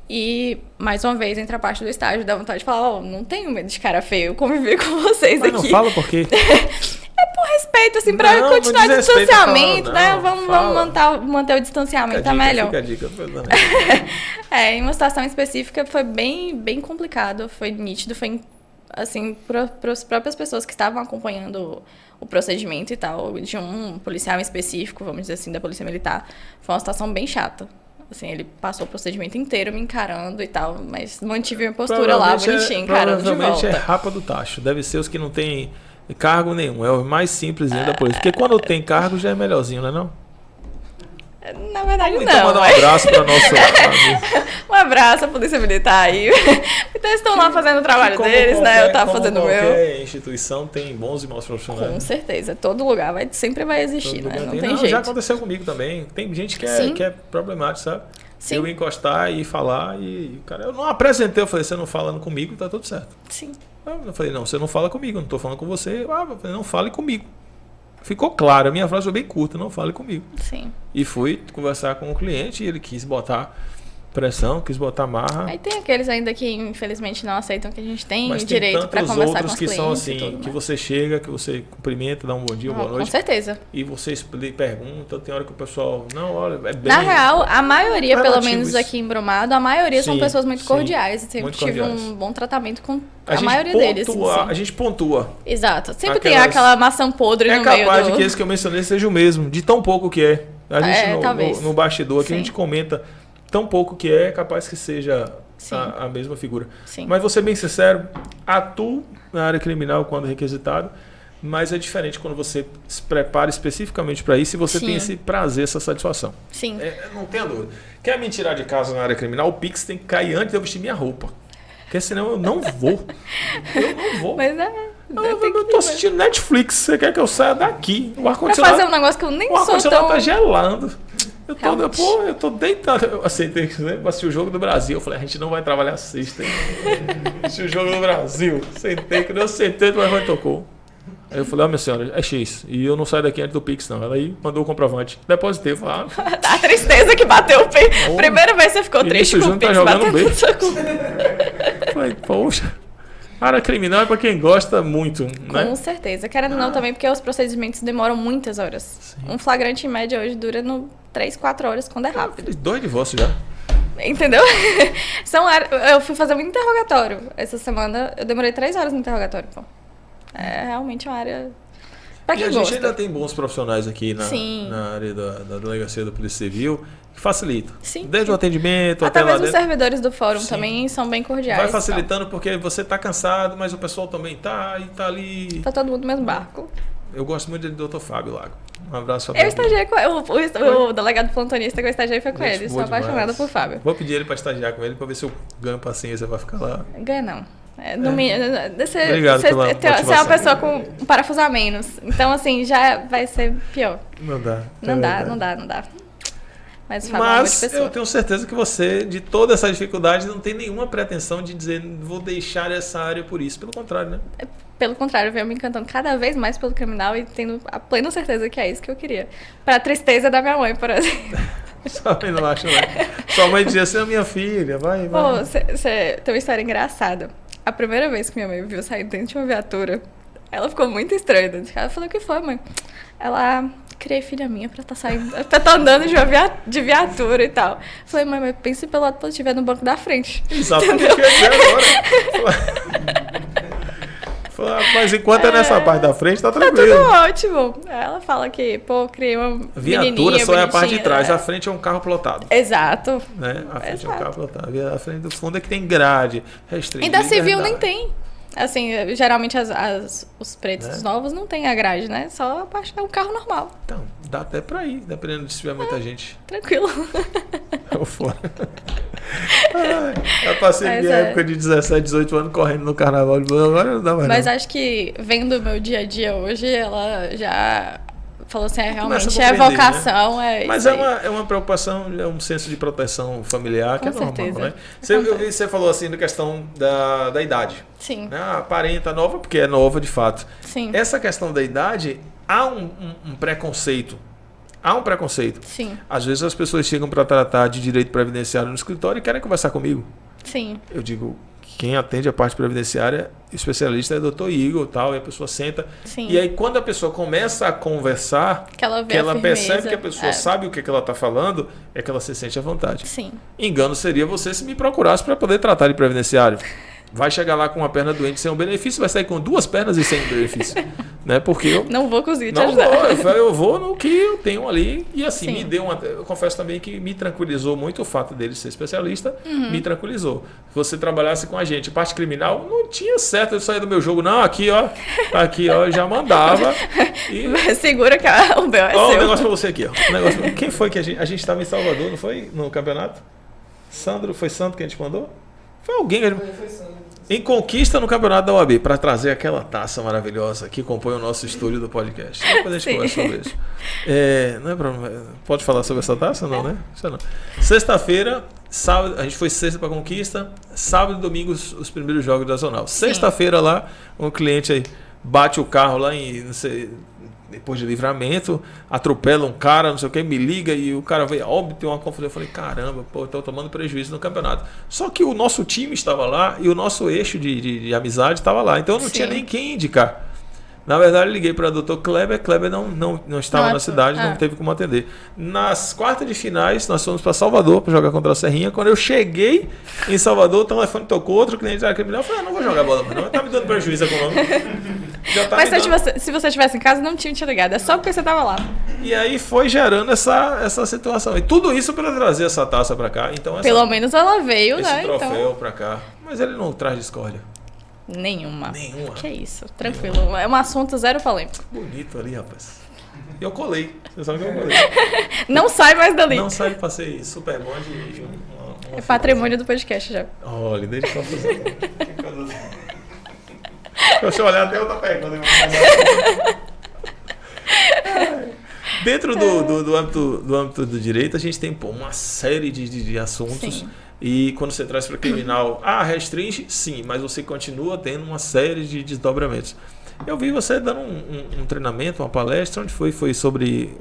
E, mais uma vez, entra a parte do estágio, dá vontade de falar, não tenho medo de cara feia, eu convivi com vocês aqui. Mas não fala por quê? É por respeito, assim, pra continuar o distanciamento, né? Vamos manter o distanciamento, tá melhor. Fica a dica. Em uma situação específica foi bem complicado, foi nítido, foi assim, para as próprias pessoas que estavam acompanhando o procedimento e tal, de um policial em específico, vamos dizer assim, da Polícia Militar, foi uma situação bem chata. Assim, ele passou o procedimento inteiro me encarando e tal, mas mantive minha postura lá, bonitinha, encarando de volta. Provavelmente é rapa do tacho, deve ser os que não tem cargo nenhum, é o mais simples da polícia, porque quando tem cargo já é melhorzinho, não é não? Na verdade, então, não. Mandar um abraço para nosso amigo. Um abraço à Polícia Militar aí. Então, eles estão lá fazendo o trabalho deles, né? Eu tava fazendo o meu. Qualquer instituição tem bons e maus profissionais. Com certeza. Todo lugar sempre vai existir, né? Não tem jeito. Já aconteceu comigo também. Tem gente que é problemático, sabe? Sim. Eu encostar e falar e... Cara, eu não apresentei. Eu falei, você não falando comigo, tá tudo certo. Sim. Eu falei, não, você não fala comigo. Eu não tô falando com você. Eu falei, não fale comigo. Ficou claro, a minha frase foi bem curta, não fale comigo. Sim. E fui conversar com o cliente e ele quis botar pressão, quis botar marra. Aí tem aqueles ainda que infelizmente não aceitam que a gente tem mas direito para conversar com os clientes. Mas tem outros que são assim, que você chega, que você cumprimenta, dá um bom dia, boa noite. Com certeza. E você pergunta, tem hora que o pessoal, não, olha, é bem... Na real, a maioria, pelo menos aqui em Brumado, a maioria são pessoas muito cordiais. Eu sempre tive um bom tratamento com a maioria deles. A gente pontua. Exato. Sempre tem aquela maçã podre no meio. É capaz de que esse que eu mencionei seja o mesmo, de tão pouco que é. A gente no bastidor aqui a gente comenta tão pouco que é capaz que seja a mesma figura. Sim. Mas vou ser bem sincero, atuo na área criminal quando requisitado, mas é diferente quando você se prepara especificamente para isso e você tem esse prazer, essa satisfação. Sim. Não tenha dúvida. Quer me tirar de casa na área criminal, o Pix tem que cair antes de eu vestir minha roupa. Porque senão eu não vou. Eu não vou. Mas eu tô assistindo Netflix, você quer que eu saia daqui? O ar-condicionado... Pra fazer um negócio que eu nem sou tão... O ar-condicionado tá gelando. Eu tô deitado. Eu aceitei que assistir o Jogo do Brasil. Eu falei, a gente não vai trabalhar sexta. Assistir o Jogo do Brasil. Eu sentei, o telefone tocou. Aí eu falei, minha senhora, é X. E eu não saio daqui antes do Pix, não. Ela aí mandou o comprovante. Depositei, eu falei, A tristeza que bateu o Pix. Primeira vez você ficou triste com o Pix batendo no seu cu. Falei, poxa. A área criminal é pra quem gosta muito, né? Com certeza. Querendo ou não também, porque os procedimentos demoram muitas horas. Sim. Um flagrante, em média, hoje dura 3, 4 horas, quando é rápido. Fiz 2 divórcios já. Entendeu? Eu fui fazer um interrogatório. Essa semana eu demorei 3 horas no interrogatório, pô. É realmente uma área... Pra E quem a gente gosta. ainda tem bons profissionais aqui Sim. na área da Delegacia da Polícia Civil que facilitam. Sim, Desde sim. o atendimento Até até lá mesmo os dentro. servidores do fórum Sim. também são bem cordiais. Vai e tal. facilitando porque você tá cansado, mas o pessoal também tá e tá ali. Tá todo mundo no mesmo barco. Eu gosto muito do Dr. Fábio Lago. Um abraço, Fábio. Eu estagiei com o delegado plantonista que eu estagiei foi com Gente ele. Sou boa apaixonada demais. por Fábio. Vou pedir ele pra estagiar com ele pra ver se eu ganho paciência pra ficar lá. Ganha não. Você Obrigado pela é uma motivação. pessoa com um parafuso a menos. Então, assim, já vai ser pior. Não dá. Não dá. Mas o Fábio é uma boa de Mas pessoa. eu tenho certeza que você, de toda essa dificuldade, não tem nenhuma pretensão de dizer vou deixar essa área por isso. Pelo contrário, né? Pelo contrário, eu venho me encantando cada vez mais pelo criminal e tendo a plena certeza que é isso que eu queria. Pra tristeza da minha mãe, por exemplo. Sua mãe não acha, não. Sua mãe dizia assim, minha filha, vai. Pô, você tem uma história engraçada. A primeira vez que minha mãe me viu sair dentro de uma viatura, ela ficou muito estranha dentro de casa. Eu falei, o que foi, mãe? Ela, criei filha minha pra tá andando de viatura e tal. Eu falei, mãe, mas pense pelo lado positivo, é no banco da frente. Exatamente o que eu ia dizer agora. Mas enquanto é nessa parte da frente, tá Tá tranquilo. tudo ótimo. Ela fala que, pô, criei uma Viatura menininha só é a parte de bonitinha, trás, né? a frente é um carro plotado. Exato. Né? A frente é um Exato. carro plotado. A frente do fundo é que tem grade, restringido. E da civil nem verdade. tem. Assim, geralmente os pretos Né? novos não tem a grade, né? Só a parte é um carro normal. Então, dá até pra ir, dependendo de se tiver muita gente. Tranquilo. Eu fora. Eu passei Mas minha é. época de 17, 18 anos correndo no carnaval de Blumenau, agora não dá mais Mas não. acho que vendo o meu dia a dia hoje, ela já falou assim, Começa a realmente é compreender, vocação, Mas isso é aí. uma preocupação, é um senso de proteção familiar que Com é normal, certeza. né? Eu vi que você falou assim da questão da idade. Sim, Né? A parenta nova, porque é nova de fato. sim, Essa questão da idade, há um preconceito. Há um preconceito. sim, Às vezes as pessoas chegam para tratar de direito previdenciário no escritório e querem conversar comigo. sim, Eu digo, quem atende a parte previdenciária, especialista é o Dr. Igor e tal, e a pessoa senta. sim. E aí quando a pessoa começa a conversar, Que ela vê que a ela firmeza. percebe que a pessoa É. sabe o que ela está falando, é que ela se sente à vontade. Sim, Engano seria você se me procurasse para poder tratar de previdenciário. Vai chegar lá com uma perna doente sem um benefício, vai sair com 2 pernas e sem benefício. Né? Porque eu não vou conseguir te não ajudar. vou, eu vou no que eu tenho ali. E assim, Sim. me deu uma. Eu confesso também que me tranquilizou muito o fato dele ser especialista, me tranquilizou. Se você trabalhasse com a gente, parte criminal, não tinha certo eu sair do meu jogo, não. Aqui, ó, eu já mandava. E Segura que o meu é ó, um seu. negócio pra você aqui, ó. Um negócio, quem foi que a gente estava em Salvador, não foi? No campeonato? Foi Sandro que a gente mandou? Foi alguém que a gente... Foi Sandro. Em conquista no campeonato da OAB, para trazer aquela taça maravilhosa que compõe o nosso estúdio do podcast. Depois a gente Sim. conversa sobre isso. Não é problema. Pode falar sobre essa taça? Não, né? Isso não. Sexta-feira, sábado, a gente foi sexta para conquista, sábado e domingo os primeiros jogos da Zonal. Sexta-feira lá, um cliente aí bate o carro lá em, não sei, depois de Livramento, atropela um cara, não sei o que, me liga e o cara veio a óbito, tem uma confusão. Eu falei, caramba, pô, eu tô tomando prejuízo no campeonato. Só que o nosso time estava lá e o nosso eixo de amizade estava lá, então eu não Sim. tinha nem quem indicar. Na verdade, eu liguei para o Dr. Kleber não estava na cidade, não teve como atender. Nas quartas de finais, nós fomos para Salvador para jogar contra a Serrinha. Quando eu cheguei em Salvador, o telefone tocou, outro cliente era criminal. Eu falei, não vou jogar bola mais não, tá me dando prejuízo econômico. Já tá Mas me dando... se você estivesse em casa, não tinha te ligado. É só porque você tava lá. E aí foi gerando essa situação. E tudo isso para trazer essa taça para cá. Então, Pelo menos ela veio, esse né? troféu Então, para cá. Mas ele não traz discórdia. nenhuma. Nenhuma. Que isso, tranquilo. É um assunto zero polêmico. Bonito ali, rapaz. E eu colei. Você sabe que eu colei. Não sai mais dali. Não sai, passei super bonde e uma É patrimônio do podcast já. Olha, desde confusão. Deixa eu olhar até outra pergunta. Dentro do âmbito do direito, a gente tem uma série de assuntos. Sim. E quando você traz para criminal, restringe? Sim, mas você continua tendo uma série de desdobramentos. Eu vi você dando um treinamento, uma palestra, onde foi? Foi sobre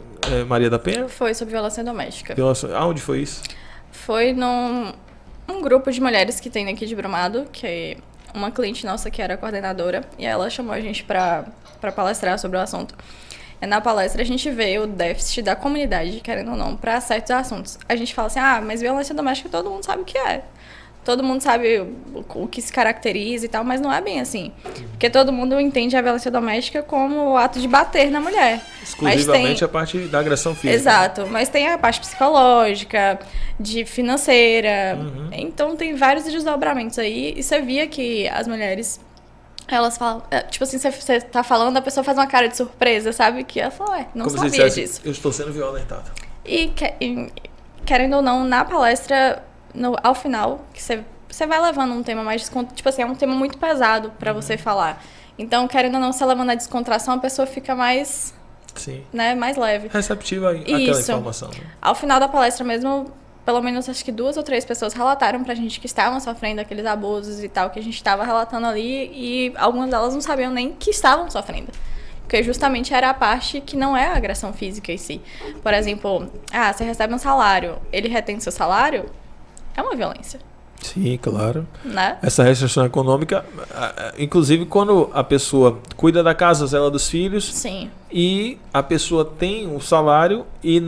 Maria da Penha? Foi sobre violência doméstica. Aonde foi isso? Foi num grupo de mulheres que tem aqui de Brumado, que é uma cliente nossa que era coordenadora, e ela chamou a gente pra palestrar sobre o assunto. Na palestra a gente vê o déficit da comunidade, querendo ou não, para certos assuntos. A gente fala assim, mas violência doméstica todo mundo sabe o que é. Todo mundo sabe o que se caracteriza e tal, mas não é bem assim. Porque todo mundo entende a violência doméstica como o ato de bater na mulher. Exclusivamente a parte da agressão física. Exato, mas tem a parte psicológica, de financeira. Então tem vários desdobramentos aí. E você via que as mulheres, elas falam... Tipo assim, você tá falando, a pessoa faz uma cara de surpresa, sabe? Que ela fala, não como sabia disso. Eu estou sendo violentada. E querendo ou não, na palestra... ao final, que você vai levando um tema mais tipo assim, é um tema muito pesado para você falar. Então, querendo ou não, você levando a descontração, a pessoa fica mais, né, mais leve. Receptiva àquela informação. Né? Ao final da palestra mesmo, pelo menos acho que 2 ou 3 pessoas relataram pra gente que estavam sofrendo aqueles abusos e tal, que a gente estava relatando ali, e algumas delas não sabiam nem que estavam sofrendo. Porque justamente era a parte que não é a agressão física em si. Por exemplo, você recebe um salário, ele retém seu salário, é uma violência. Sim, claro. Né? Essa restrição econômica, inclusive quando a pessoa cuida da casa, zela dos filhos, sim, e a pessoa tem um salário e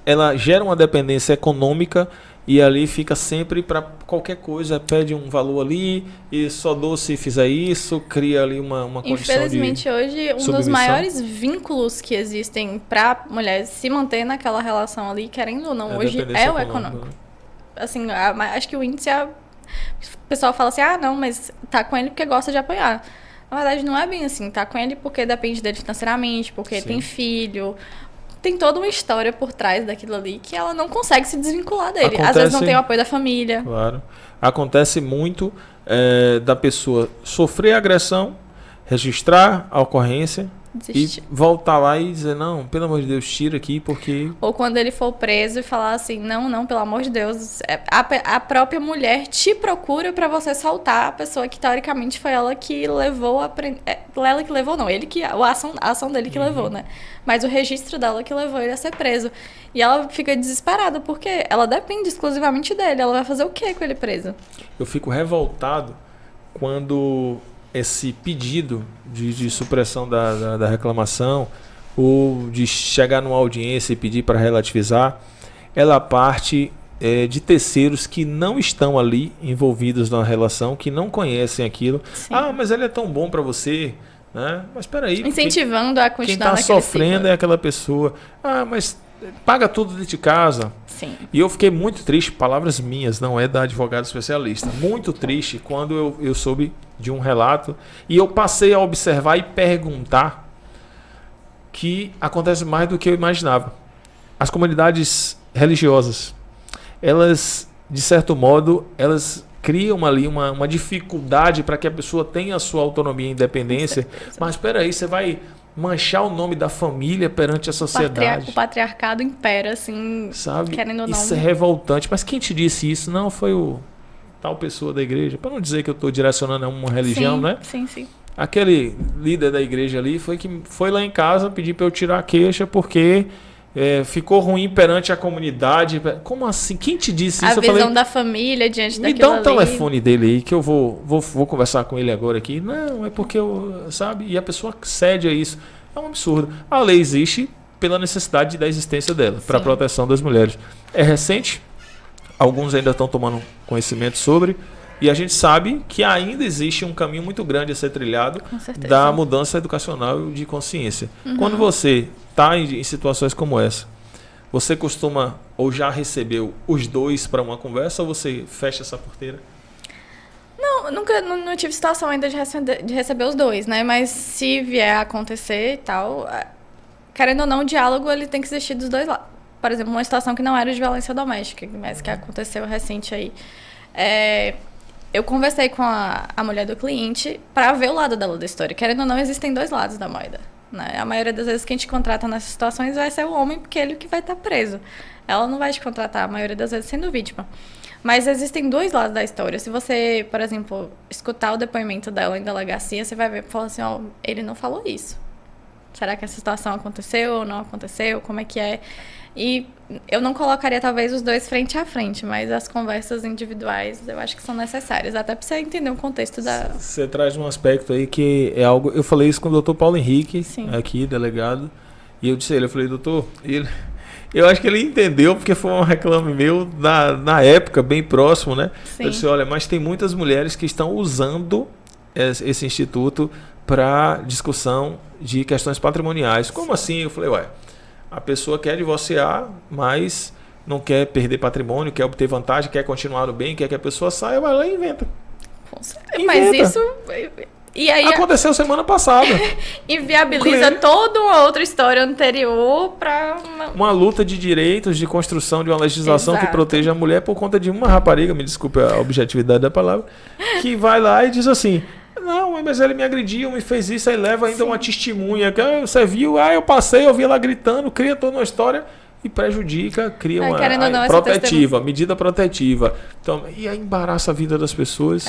ela gera uma dependência econômica e ali fica sempre para qualquer coisa, pede um valor ali e só dou se fizer isso, cria ali uma condição de infelizmente hoje, um submissão. dos maiores vínculos que existem para mulheres se manter naquela relação ali, querendo ou não, hoje é o econômico. Assim, acho que o índice o pessoal fala assim, não, mas tá com ele porque gosta de apanhar. Na verdade, não é bem assim. Tá com ele porque depende dele financeiramente, porque tem filho. Tem toda uma história por trás daquilo ali que ela não consegue se desvincular dele. Às vezes não tem o apoio da família. Claro. Acontece muito da pessoa sofrer agressão, registrar a ocorrência, desistir. E voltar lá e dizer, não, pelo amor de Deus, tira aqui, porque... Ou quando ele for preso e falar assim, não, pelo amor de Deus, a própria mulher te procura pra você soltar a pessoa que, teoricamente, foi ela que levou ela que levou, não, a ação dele que levou, né? Mas o registro dela que levou ele a ser preso. E ela fica desesperada, porque ela depende exclusivamente dele. Ela vai fazer o quê com ele preso? Eu fico revoltado quando esse pedido de supressão da reclamação ou de chegar numa audiência e pedir para relativizar, ela parte de terceiros que não estão ali envolvidos na relação, que não conhecem aquilo. Sim. Mas ele é tão bom para você, né? Mas espera aí. Incentivando a continuar quem está sofrendo ciclo. É aquela pessoa. Mas paga tudo dentro de casa. Sim. E eu fiquei muito triste, palavras minhas, não é da advogada especialista, muito triste quando eu soube de um relato e eu passei a observar e perguntar que acontece mais do que eu imaginava. As comunidades religiosas, elas, de certo modo, elas criam ali uma dificuldade para que a pessoa tenha a sua autonomia e independência. Mas espera aí, você vai manchar o nome da família perante a sociedade. O patriarcado impera, assim, sabe? Querendo ou não. Isso é revoltante. Mas quem te disse isso? Não, foi o tal pessoa da igreja. Para não dizer que eu estou direcionando a uma religião, né? Sim. Aquele líder da igreja ali foi lá em casa pedir para eu tirar a queixa porque ficou ruim perante a comunidade. Como assim? Quem te disse isso? A visão da família diante daquilo. Me dá um telefone dele aí que eu vou conversar com ele agora aqui. Não, é porque sabe? E a pessoa cede a isso. É um absurdo. A lei existe pela necessidade da existência dela, para a proteção das mulheres. É recente, alguns ainda estão tomando conhecimento sobre, e a gente sabe que ainda existe um caminho muito grande a ser trilhado da mudança educacional de consciência. Quando você está em situações como essa, você costuma ou já recebeu os dois para uma conversa ou você fecha essa porteira? Não tive situação ainda de receber os dois, né? Mas se vier a acontecer e tal, querendo ou não, o diálogo ele tem que existir dos dois lados. Por exemplo, uma situação que não era de violência doméstica, mas que aconteceu recente aí. Eu conversei com a mulher do cliente para ver o lado dela da história. Querendo ou não, existem dois lados da moeda, né? A maioria das vezes quem te contrata nessas situações vai ser o homem, porque ele que vai estar preso. Ela não vai te contratar, a maioria das vezes, sendo vítima. Mas existem dois lados da história. Se você, por exemplo, escutar o depoimento dela em delegacia, você vai ver e falar assim, ele não falou isso. Será que essa situação aconteceu ou não aconteceu? Como é que é? E eu não colocaria, talvez, os dois frente a frente, mas as conversas individuais eu acho que são necessárias, até para você entender o contexto da... Você traz um aspecto aí que é algo... Eu falei isso com o Dr. Paulo Henrique, aqui, delegado, E eu disse a ele, eu falei, doutor, eu acho que ele entendeu, porque foi um reclame meu na época, bem próximo, né? Sim. Eu disse, olha, mas tem muitas mulheres que estão usando esse instituto para discussão de questões patrimoniais. Como assim? Eu falei, ué, a pessoa quer divorciar, mas não quer perder patrimônio, quer obter vantagem, quer continuar no bem, quer que a pessoa saia, vai lá e inventa. Com certeza. Mas Inventa. isso... E aí Aconteceu semana passada. inviabiliza toda uma outra história anterior para Uma luta de direitos, de construção de uma legislação que Exato. proteja a mulher por conta de uma rapariga, me desculpe a objetividade da palavra, que vai lá e diz assim, não, mas ele me agrediu, me fez isso, aí leva ainda uma testemunha, que você viu, eu passei, eu vi ela gritando, cria toda uma história e prejudica, cria uma querendo ou não, essa protetiva, medida protetiva. Então, e aí embaraça a vida das pessoas.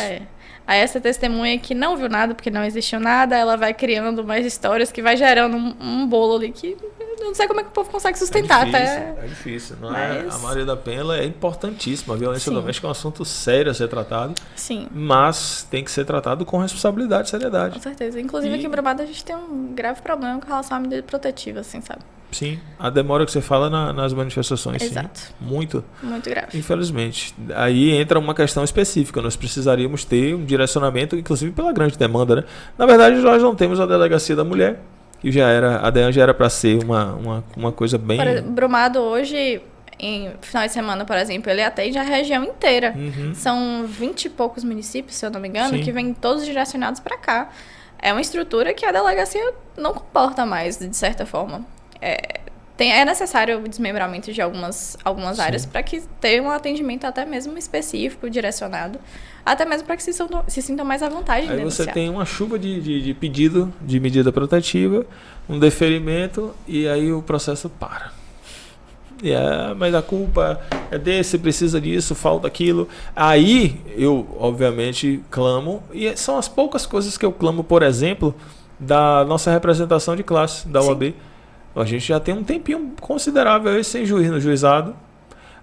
Aí essa testemunha que não viu nada, porque não existiu nada, ela vai criando mais histórias que vai gerando um bolo ali que eu não sei como é que o povo consegue sustentar. É difícil. Não é? A Maria da Penha ela é importantíssima. A violência Sim. doméstica é um assunto sério a ser tratado, Sim, mas tem que ser tratado com responsabilidade e seriedade. com certeza. Inclusive aqui em Brumado a gente tem um grave problema com relação à medida protetiva, assim, sabe? Sim, a demora que você fala nas manifestações, Exato. sim. Muito. Muito grave. Infelizmente. Aí entra uma questão específica. Nós precisaríamos ter um direcionamento, inclusive pela grande demanda, né? Na verdade, nós não temos a Delegacia da Mulher, que a DEAN já era para ser uma coisa bem... Brumado hoje, em final de semana, por exemplo, ele atende a região inteira. São 20 e poucos municípios, se eu não me engano, Sim. que vêm todos direcionados para cá. É uma estrutura que a delegacia não comporta mais, de certa forma. É necessário o desmembramento de algumas áreas para que tenha um atendimento até mesmo específico, direcionado, até mesmo para que se sintam mais à vontade de Aí denunciar. você tem uma chuva de pedido de medida protetiva, um deferimento e aí o processo para. Mas a culpa é desse, precisa disso, falta aquilo. Aí eu, obviamente, clamo, e são as poucas coisas que eu clamo, por exemplo, da nossa representação de classe, da OAB. A gente já tem um tempinho considerável aí sem juiz no juizado.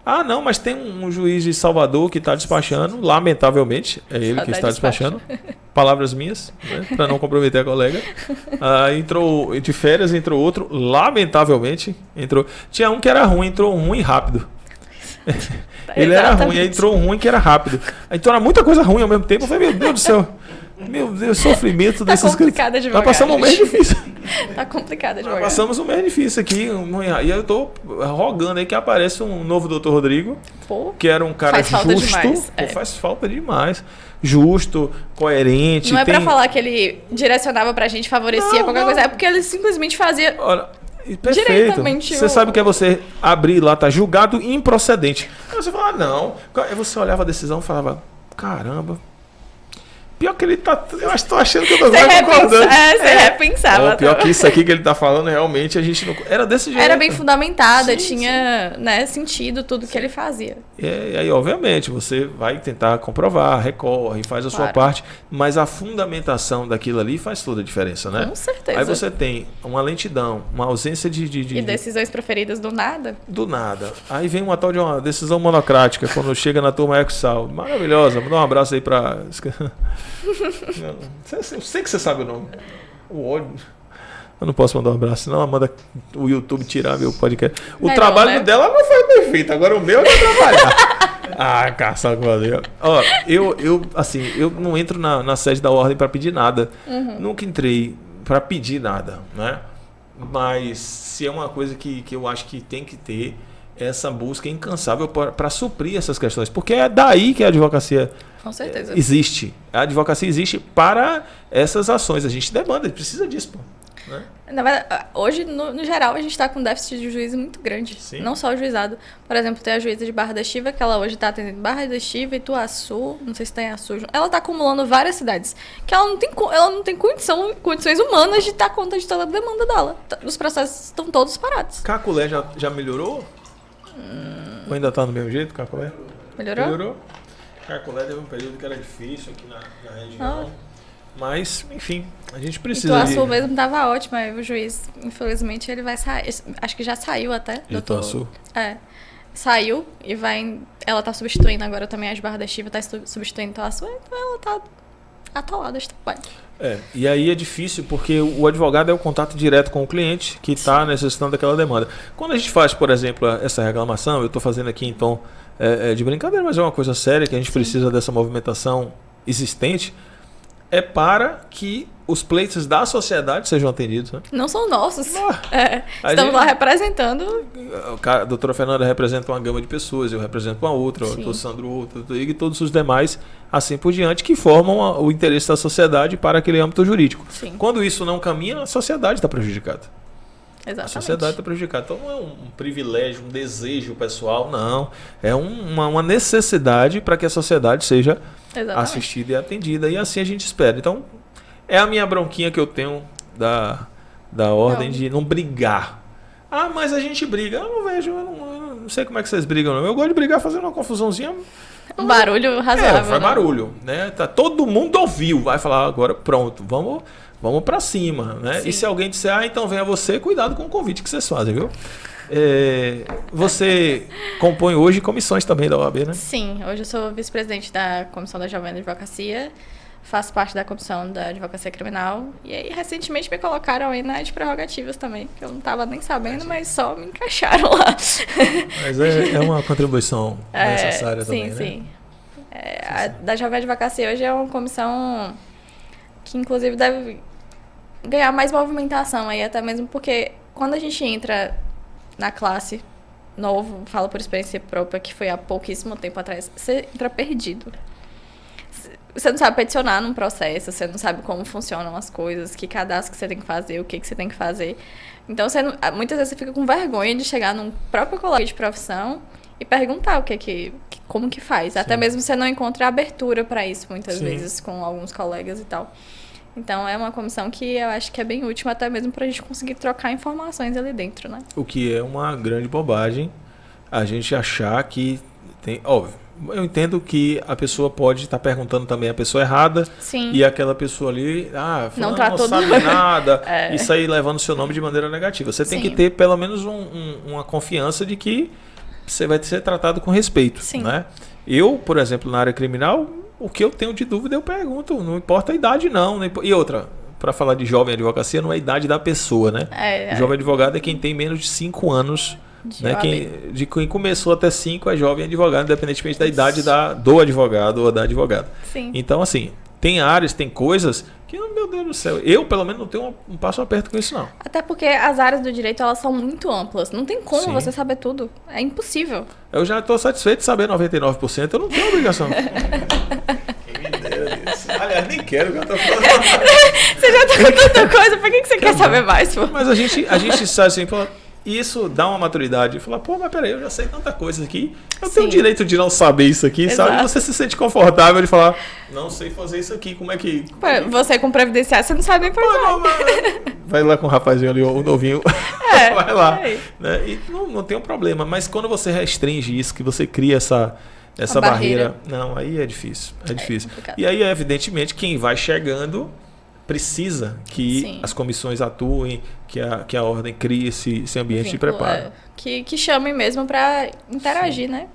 Ah, não, mas tem um juiz de Salvador que está despachando, lamentavelmente, é ele que está despachando. Palavras minhas, né, para não comprometer a colega. Entrou de férias, entrou outro, lamentavelmente, entrou. Tinha um que era ruim, entrou um ruim rápido. Ele era ruim, aí entrou um ruim que era rápido. Aí entrou muita coisa ruim ao mesmo tempo. Eu falei, meu Deus do céu. Meu Deus, sofrimento Tá desses... complicado advogar. Nós passamos um mês difícil. Tá complicado Nós advogar. passamos um mês difícil aqui. E eu tô rogando aí que apareça um novo Dr. Rodrigo, Pô, que era um cara faz falta justo. demais, Pô, faz falta demais. Justo, coerente. não é pra falar que ele direcionava pra gente, favorecia qualquer coisa. É porque ele simplesmente fazia... Olha, perfeito. Diretamente Você sabe que é você abrir lá, tá julgado improcedente. Aí você fala, não. Aí você olhava a decisão e falava, caramba. Pior que ele tá. Eu tô achando que eu tô concordando. Você repensava. Pior que isso aqui que ele tá falando, realmente a gente não. Era desse jeito. Era bem fundamentada, Sim, tinha né, sentido tudo que ele fazia. E aí, obviamente, você vai tentar comprovar, recorre, faz a sua Claro. parte, mas a fundamentação daquilo ali faz toda a diferença, né? Com certeza. Aí você tem uma lentidão, uma ausência E decisões proferidas do nada. do nada. Aí vem uma tal de uma decisão monocrática, quando chega na turma Ecossal. Maravilhosa. Mandar um abraço aí pra... Eu sei que você sabe o nome. O ódio. Eu não posso mandar um abraço, senão ela manda o YouTube tirar meu podcast. O Melhor, trabalho né? dela não foi bem feito, agora o meu é trabalhar. Caça valeu. Ó, eu não entro na sede da ordem para pedir nada. Nunca entrei para pedir nada, né? Mas se é uma coisa que eu acho que tem que ter essa busca incansável para suprir essas questões, porque é daí que a advocacia Com certeza. existe. A advocacia existe para essas ações. A gente demanda, a gente precisa disso, pô. Né? Na verdade, hoje, no geral, a gente está com um déficit de juízo muito grande. Sim. Não só o juizado. Por exemplo, tem a juíza de Barra da Estiva, que ela hoje está atendendo Barra da Estiva, Ituaçu, não sei se tem Açu. Ela está acumulando várias cidades. Que ela não tem condições humanas de dar conta de toda a demanda dela. Os processos estão todos parados. Caculé já melhorou? Ou ainda está no mesmo jeito, Caculé? Melhorou? Caculé teve um período que era difícil aqui na região. Ah. Mas, enfim, a gente precisa Ituaçu mesmo estava ótimo. Aí o juiz, infelizmente, ele vai sair. Acho que já saiu até. Ituaçu? Saiu e vai. Ela tá substituindo agora também as Barra da Estiva, tá substituindo Ituaçu. Então ela tá. atoladas de trabalho. E aí é difícil porque o advogado é o contato direto com o cliente que está necessitando daquela demanda. Quando a gente faz, por exemplo, essa reclamação, eu estou fazendo aqui em tom de brincadeira, mas é uma coisa séria que a gente precisa dessa movimentação existente, é para que os pleitos da sociedade sejam atendidos. Né? Não são nossos. Estamos lá representando. A doutora Fernanda representa uma gama de pessoas, eu represento uma outra, o doutor Sandro outra, o doutor Igor e todos os demais, assim por diante, que formam o interesse da sociedade para aquele âmbito jurídico. Sim. Quando isso não caminha, a sociedade está prejudicada. Exatamente. A sociedade está prejudicada. Então não é um privilégio, um desejo pessoal, não. É uma necessidade para que a sociedade seja assistida e atendida. E assim a gente espera. Então, é a minha bronquinha que eu tenho da ordem de não brigar. Ah, mas a gente briga. Eu não vejo, eu não sei como é que vocês brigam, não. Eu gosto de brigar fazendo uma confusãozinha. Um barulho razoável. Faz barulho, né? Tá, todo mundo ouviu, vai falar agora, pronto, vamos pra cima, né? Sim. E se alguém disser, então venha você, cuidado com o convite que vocês fazem, viu? Você compõe hoje comissões também da OAB, né? Sim, hoje eu sou vice-presidente da Comissão da Jovem da Advocacia, faço parte da Comissão da Advocacia Criminal e aí recentemente me colocaram aí na de prerrogativas também, que eu não estava nem sabendo, mas só me encaixaram lá. Mas é uma contribuição necessária também, sim. né? A da Jovem Advocacia hoje é uma comissão que inclusive deve ganhar mais movimentação aí, até mesmo porque quando a gente entra na classe novo, falo por experiência própria, que foi há pouquíssimo tempo atrás, você entra perdido. Você não sabe peticionar num processo, você não sabe como funcionam as coisas, que cadastro que você tem que fazer, o que você tem que fazer. Então, muitas vezes você fica com vergonha de chegar num próprio colega de profissão e perguntar como que faz. Sim. Até mesmo você não encontra abertura para isso, muitas vezes, com alguns colegas e tal. Então, é uma comissão que eu acho que é bem útil, até mesmo para a gente conseguir trocar informações ali dentro, né? O que é uma grande bobagem a gente achar que tem... Óbvio, eu entendo que a pessoa pode estar perguntando também a pessoa errada. Sim. E aquela pessoa ali, não sabe nada, e sair levando o seu nome de maneira negativa. Você tem que ter pelo menos uma confiança de que você vai ser tratado com respeito. Sim. Né? Eu, por exemplo, na área criminal, o que eu tenho de dúvida eu pergunto, não importa a idade não. E outra, para falar de jovem advocacia, não é a idade da pessoa, né? Jovem advogado é quem tem menos de 5 anos. Né? Quem começou até 5 é jovem advogado, independentemente da idade do advogado ou da advogada. Sim. Então, assim, tem áreas, tem coisas que, meu Deus do céu, eu pelo menos não tenho um passo aperto com isso, não. Até porque as áreas do direito, elas são muito amplas. Não tem como você saber tudo. É impossível. Eu já estou satisfeito de saber 99%, eu não tenho obrigação. Quem me dera isso. Aliás, nem quero que eu tô falando. Você já tá com tanta coisa, por que você quer saber mais? Pô? Mas a gente sabe assim, isso dá uma maturidade e falar, mas peraí, eu já sei tanta coisa aqui, eu tenho o direito de não saber isso aqui, Exato. sabe? Você se sente confortável de falar, não sei fazer isso aqui, como é que... Você com previdenciário, você não sabe nem por quê. Vai lá com o rapazinho ali, o novinho, vai lá. Né? E não tem um problema, mas quando você restringe isso, que você cria essa barreira, não, aí é difícil, E aí, evidentemente, quem vai chegando... precisa que as comissões atuem, que a ordem crie esse ambiente de preparo. Que chamem mesmo para interagir, né?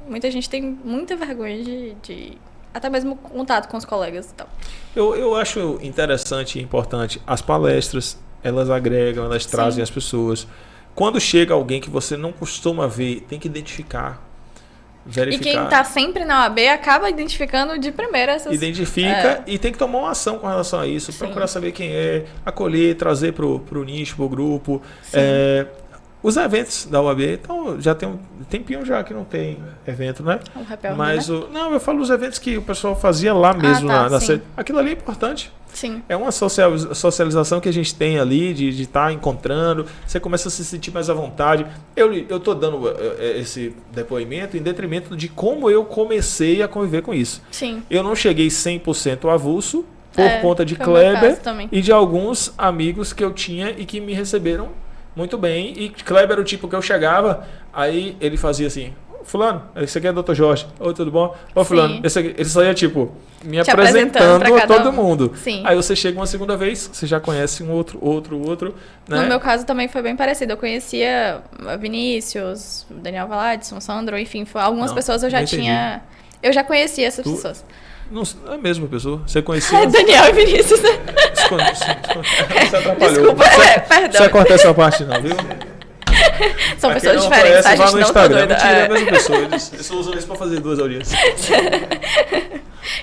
Muita gente tem muita vergonha de até mesmo contato com os colegas e tal. Eu acho interessante e importante as palestras, elas agregam, elas trazem as pessoas. Quando chega alguém que você não costuma ver, tem que identificar. Verificar. E quem está sempre na OAB acaba identificando de primeira essas... Identifica e tem que tomar uma ação com relação a isso. Procurar saber quem é, acolher, trazer para o nicho, para o grupo. Os eventos da OAB, então já tem um tempinho já que não tem evento, né? Mas né? Eu falo os eventos que o pessoal fazia lá mesmo na sede. Aquilo ali é importante. Sim. É uma socialização que a gente tem ali de estar encontrando, você começa a se sentir mais à vontade. Eu estou dando esse depoimento em detrimento de como eu comecei a conviver com isso. Sim. Eu não cheguei 100% avulso por conta de Kleber e de alguns amigos que eu tinha e que me receberam muito bem. E Kleber era o tipo que eu chegava, aí ele fazia assim... Fulano, esse aqui é o Dr. Jorge. Oi, tudo bom? Ô, Fulano, esse aqui, ele só ia, me apresentando a todo mundo. Sim. Aí você chega uma segunda vez, você já conhece um outro, né? No meu caso também foi bem parecido. Eu conhecia Vinícius, Daniel Valadson, Sandro, enfim, algumas pessoas eu já tinha... Eu já conhecia essas pessoas. Não é a mesma pessoa. Você conhecia? Daniel e Vinícius. Você atrapalhou. Desculpa, perdão. Você corta essa parte não, viu? São Pra quem pessoas não diferentes, conhece, tá? A vá gente no não tá Instagram. doida. Mentira, é a mesma pessoa. Eles usam isso pra fazer 2 audiências.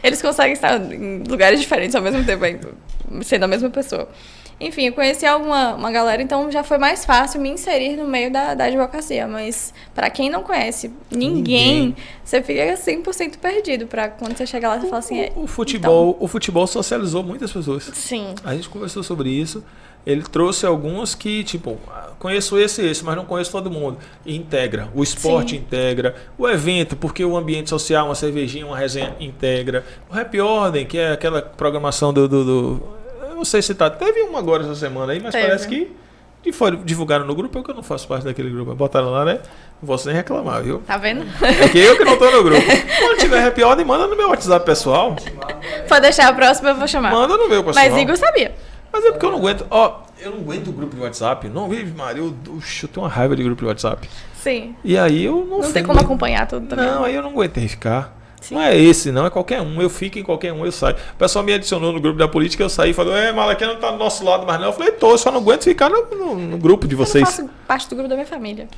Eles conseguem estar em lugares diferentes ao mesmo tempo, sendo a mesma pessoa. Enfim, eu conheci uma galera, então já foi mais fácil me inserir no meio da advocacia. Mas pra quem não conhece ninguém. Você fica 100% perdido. Pra quando você chega lá, você fala assim... O futebol socializou muitas pessoas. Sim. A gente conversou sobre isso. Ele trouxe alguns que, tipo, conheço esse, mas não conheço todo mundo. E integra. O esporte integra. O evento, porque o ambiente social, uma cervejinha, uma resenha, integra. O Happy Ordem, que é aquela programação eu não sei se tá... Teve uma agora essa semana aí, mas parece que divulgaram no grupo. Eu que não faço parte daquele grupo. Botaram lá, né? Não posso nem reclamar, viu? Tá vendo? É que eu que não tô no grupo. Quando tiver Happy Ordem, manda no meu WhatsApp pessoal. Pode deixar a próxima, eu vou chamar. Manda no meu pessoal. Mas Igor sabia. Mas é porque eu não aguento. Eu não aguento o grupo de WhatsApp. Não, vive, Maria. Eu tenho uma raiva de grupo de WhatsApp. Sim. E aí eu não Não tem como acompanhar tudo também. Não, aí eu não aguentei ficar. Sim. Não é esse, não. É qualquer um. Eu fico em qualquer um, eu saio. O pessoal me adicionou no grupo da política, eu saí e falou: Malaquias não tá do nosso lado mais não. Eu falei: eu só não aguento ficar no grupo de vocês. Eu faço parte do grupo da minha família.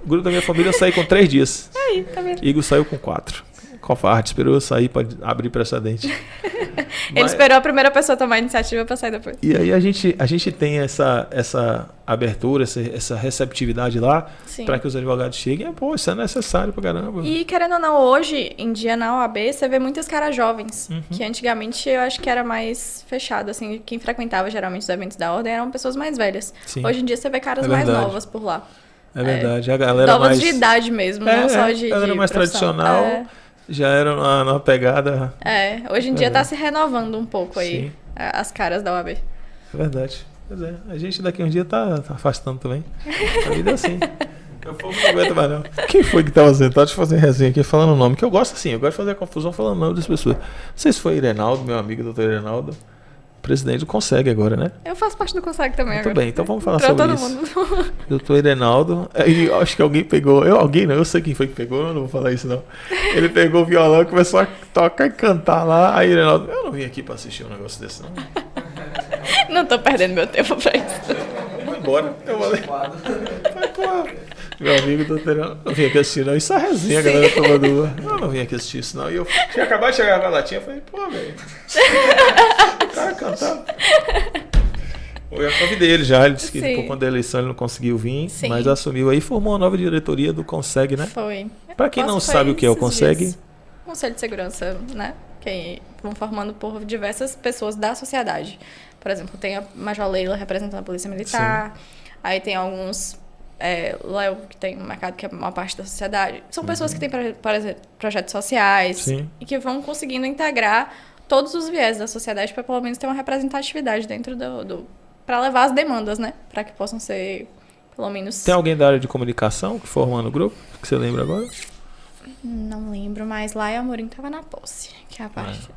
O grupo da minha família eu saí com 3 dias. Aí, tá vendo? Igor saiu com 4. Covarde, esperou eu sair para abrir precedente. Ele esperou a primeira pessoa tomar a iniciativa para sair depois. E aí a gente tem essa abertura, essa receptividade lá para que os advogados cheguem. Isso é necessário pra caramba. E querendo ou não, hoje em dia na OAB você vê muitas caras jovens, que antigamente eu acho que era mais fechado, assim, quem frequentava geralmente os eventos da ordem eram pessoas mais velhas. Sim. Hoje em dia você vê caras mais novas por lá. É verdade, a galera novas mais... de idade mesmo, não só de a galera mais profissão. tradicional já era numa pegada... hoje em dia tá se renovando um pouco aí, Sim. as caras da OAB. É verdade. Pois é, a gente daqui uns dias tá afastando também. A vida é assim. Eu não aguento mais não. Quem foi que tava sentado? Deixa eu fazer resenha aqui falando o nome, que eu gosto assim, eu gosto de fazer a confusão falando o nome das pessoas. Não sei se foi Irenaldo, meu amigo, doutor Irenaldo. Presidente do Conseg agora, né? Eu faço parte do Conseg também agora. Muito bem, então vamos falar Pra sobre todo isso. mundo. Doutor Irenaldo, acho que alguém pegou, eu sei quem foi que pegou, eu não vou falar isso não. Ele pegou o violão e começou a tocar e cantar lá, aí Irenaldo, eu não vim aqui pra assistir um negócio desse não. Não tô perdendo meu tempo pra isso. Eu vou embora, eu falei, meu amigo doutor Irenaldo, não vim aqui assistir não, isso é resenha, a galera tomando uma. Eu não vim aqui assistir isso não, e eu tinha acabado de chegar com a latinha, eu falei, velho, o cara cantava. Eu convidei ele já, ele disse que por conta da eleição ele não conseguiu vir, mas assumiu aí e formou uma nova diretoria do Conseg, né? Foi. Pra quem não sabe o que é o Conseg... Conselho de Segurança, né? Que vão formando por diversas pessoas da sociedade. Por exemplo, tem a Major Leila representando a Polícia Militar, aí tem alguns... Léo, que tem um mercado que é uma parte da sociedade. São pessoas que têm, por exemplo, projetos sociais e que vão conseguindo integrar todos os viés da sociedade para pelo menos ter uma representatividade dentro para levar as demandas, né? Para que possam ser, pelo menos... Tem alguém da área de comunicação que forma no grupo? Que você lembra agora? Não lembro, mas lá a Amorim estava na posse, que é a parte...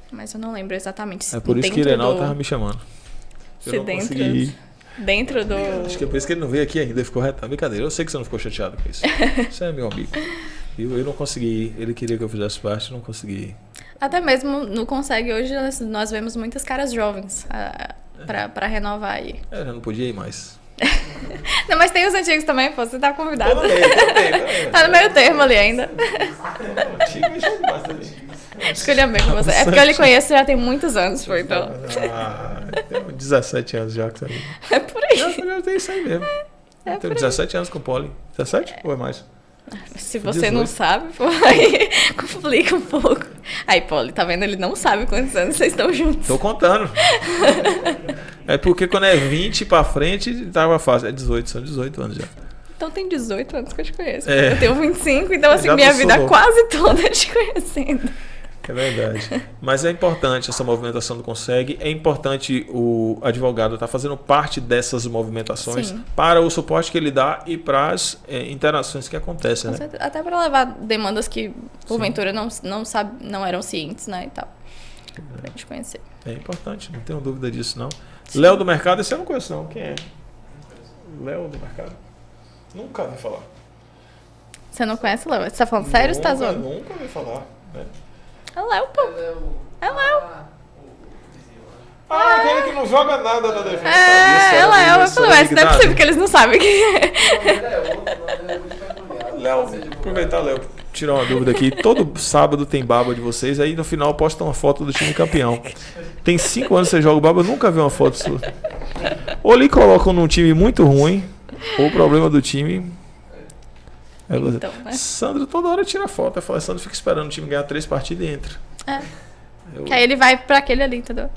Mas eu não lembro exatamente. É por isso que o Irenaldo tava me chamando. Eu não consegui... Dentro do... Acho que é por isso que ele não veio aqui ainda, ficou reto. Brincadeira, eu sei que você não ficou chateado com isso. Você é meu amigo. Eu não consegui, ele queria que eu fizesse parte, não consegui. Até mesmo no Conseg hoje nós vemos muitas caras jovens para renovar aí. Eu não podia ir mais. Não, mas tem os antigos também, pô, você tá convidado. Tô no meio. Tá no meio termo ali ainda. Antigo e jogo bastante. Escolha bem com você. É porque eu lhe conheço já tem muitos anos, foi então. Tenho 17 anos já que tá aí. É por aí. Eu tenho isso aí mesmo. Eu tenho 17 anos com o Poli. 17 ou é mais? Se você não sabe, pô, aí complica um pouco. Aí, Poli, tá vendo? Ele não sabe quantos anos vocês estão juntos. Tô contando. É porque quando é 20 pra frente, tava fácil. É 18, são 18 anos já. Então tem 18 anos que eu te conheço. É. Eu tenho 25, então assim, Já minha não vida sou. quase toda te conhecendo. É verdade. Mas é importante essa movimentação do Conseg. É importante o advogado estar fazendo parte dessas movimentações para o suporte que ele dá e para as interações que acontecem. Né? Até para levar demandas que, porventura, não eram cientes, né? E tal. Pra gente conhecer. É importante, não tenho dúvida disso, não. Léo do Mercado, esse eu não conheço, não. Quem é? Léo do Mercado? Nunca ouvi falar. Você não conhece, Léo? Você tá falando sério ou você tá zoando? Nunca ouvi falar. Né? É Léo, pô. É Léo. Ah, aquele que não joga nada na defesa. É Léo. Eu falei, mas não é possível que eles não sabem quem é. Léo, aproveitar, Léo, tirar uma dúvida aqui. Todo sábado tem baba de vocês, aí no final posta uma foto do time campeão. Tem 5 anos que você joga o baba, eu nunca vi uma foto sua. Ou lhe colocam num time muito ruim, ou o problema do time é você. Então, né? Sandro toda hora tira foto. Eu falo, Sandro fica esperando o time ganhar 3 partidas e entra. Que aí ele vai pra aquele ali, entendeu?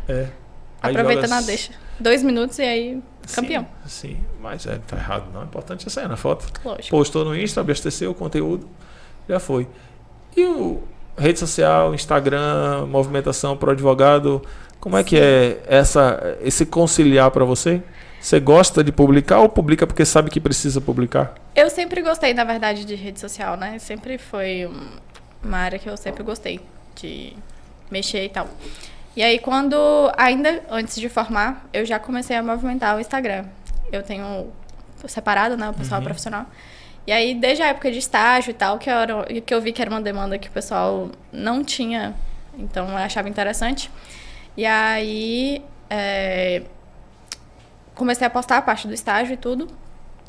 Aí Aproveita joga na deixa. 2 minutos e aí, campeão. Sim, mas tá errado não. O importante é sair na foto. Lógico. Postou no Insta, abasteceu o conteúdo, já foi. E o rede social, Instagram, movimentação pro advogado, como é que é esse conciliar para você? Você gosta de publicar ou publica porque sabe que precisa publicar? Eu sempre gostei, na verdade, de rede social, né? Sempre foi uma área que eu sempre gostei de mexer e tal. E aí, ainda antes de formar, eu já comecei a movimentar o Instagram. Eu tenho separado, né, o pessoal profissional. E aí, desde a época de estágio e tal, que eu vi que era uma demanda que o pessoal não tinha, então eu achava interessante. E aí, comecei a postar a parte do estágio e tudo.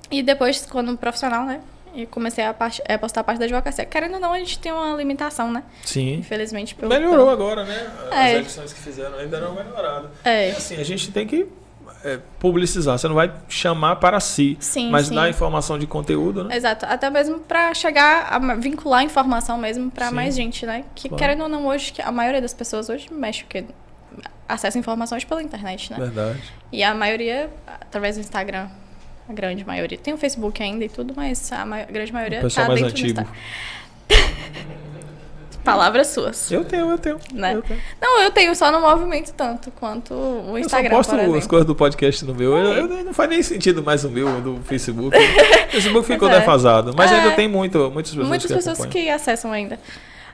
E depois, quando profissional, né, e comecei a postar a parte da advocacia. Querendo ou não, a gente tem uma limitação, né? Sim. Infelizmente. Melhorou agora, né? As edições que fizeram ainda não melhoraram. É. E assim, a gente tem que publicizar. Você não vai chamar para si, mas dar informação de conteúdo, né? Exato. Até mesmo para chegar a vincular informação mesmo para Sim. mais gente, né? Que Claro. querendo ou não, hoje, a maioria das pessoas hoje mexe, porque acessa informações pela internet, né? Verdade. E a maioria, através do Instagram, a grande maioria. Tem o Facebook ainda e tudo, mas a grande maioria O pessoal tá mais dentro antigo. do Instagram. Palavras suas. Eu tenho. Né? Eu tenho. Não, eu tenho só no movimento tanto quanto o Instagram, eu só por posto exemplo. as coisas do podcast no meu. Não faz nem sentido mais o meu, do Facebook. O Facebook ficou defasado. Mas ainda tem muitas pessoas Muitas que pessoas acompanham. que acessam ainda.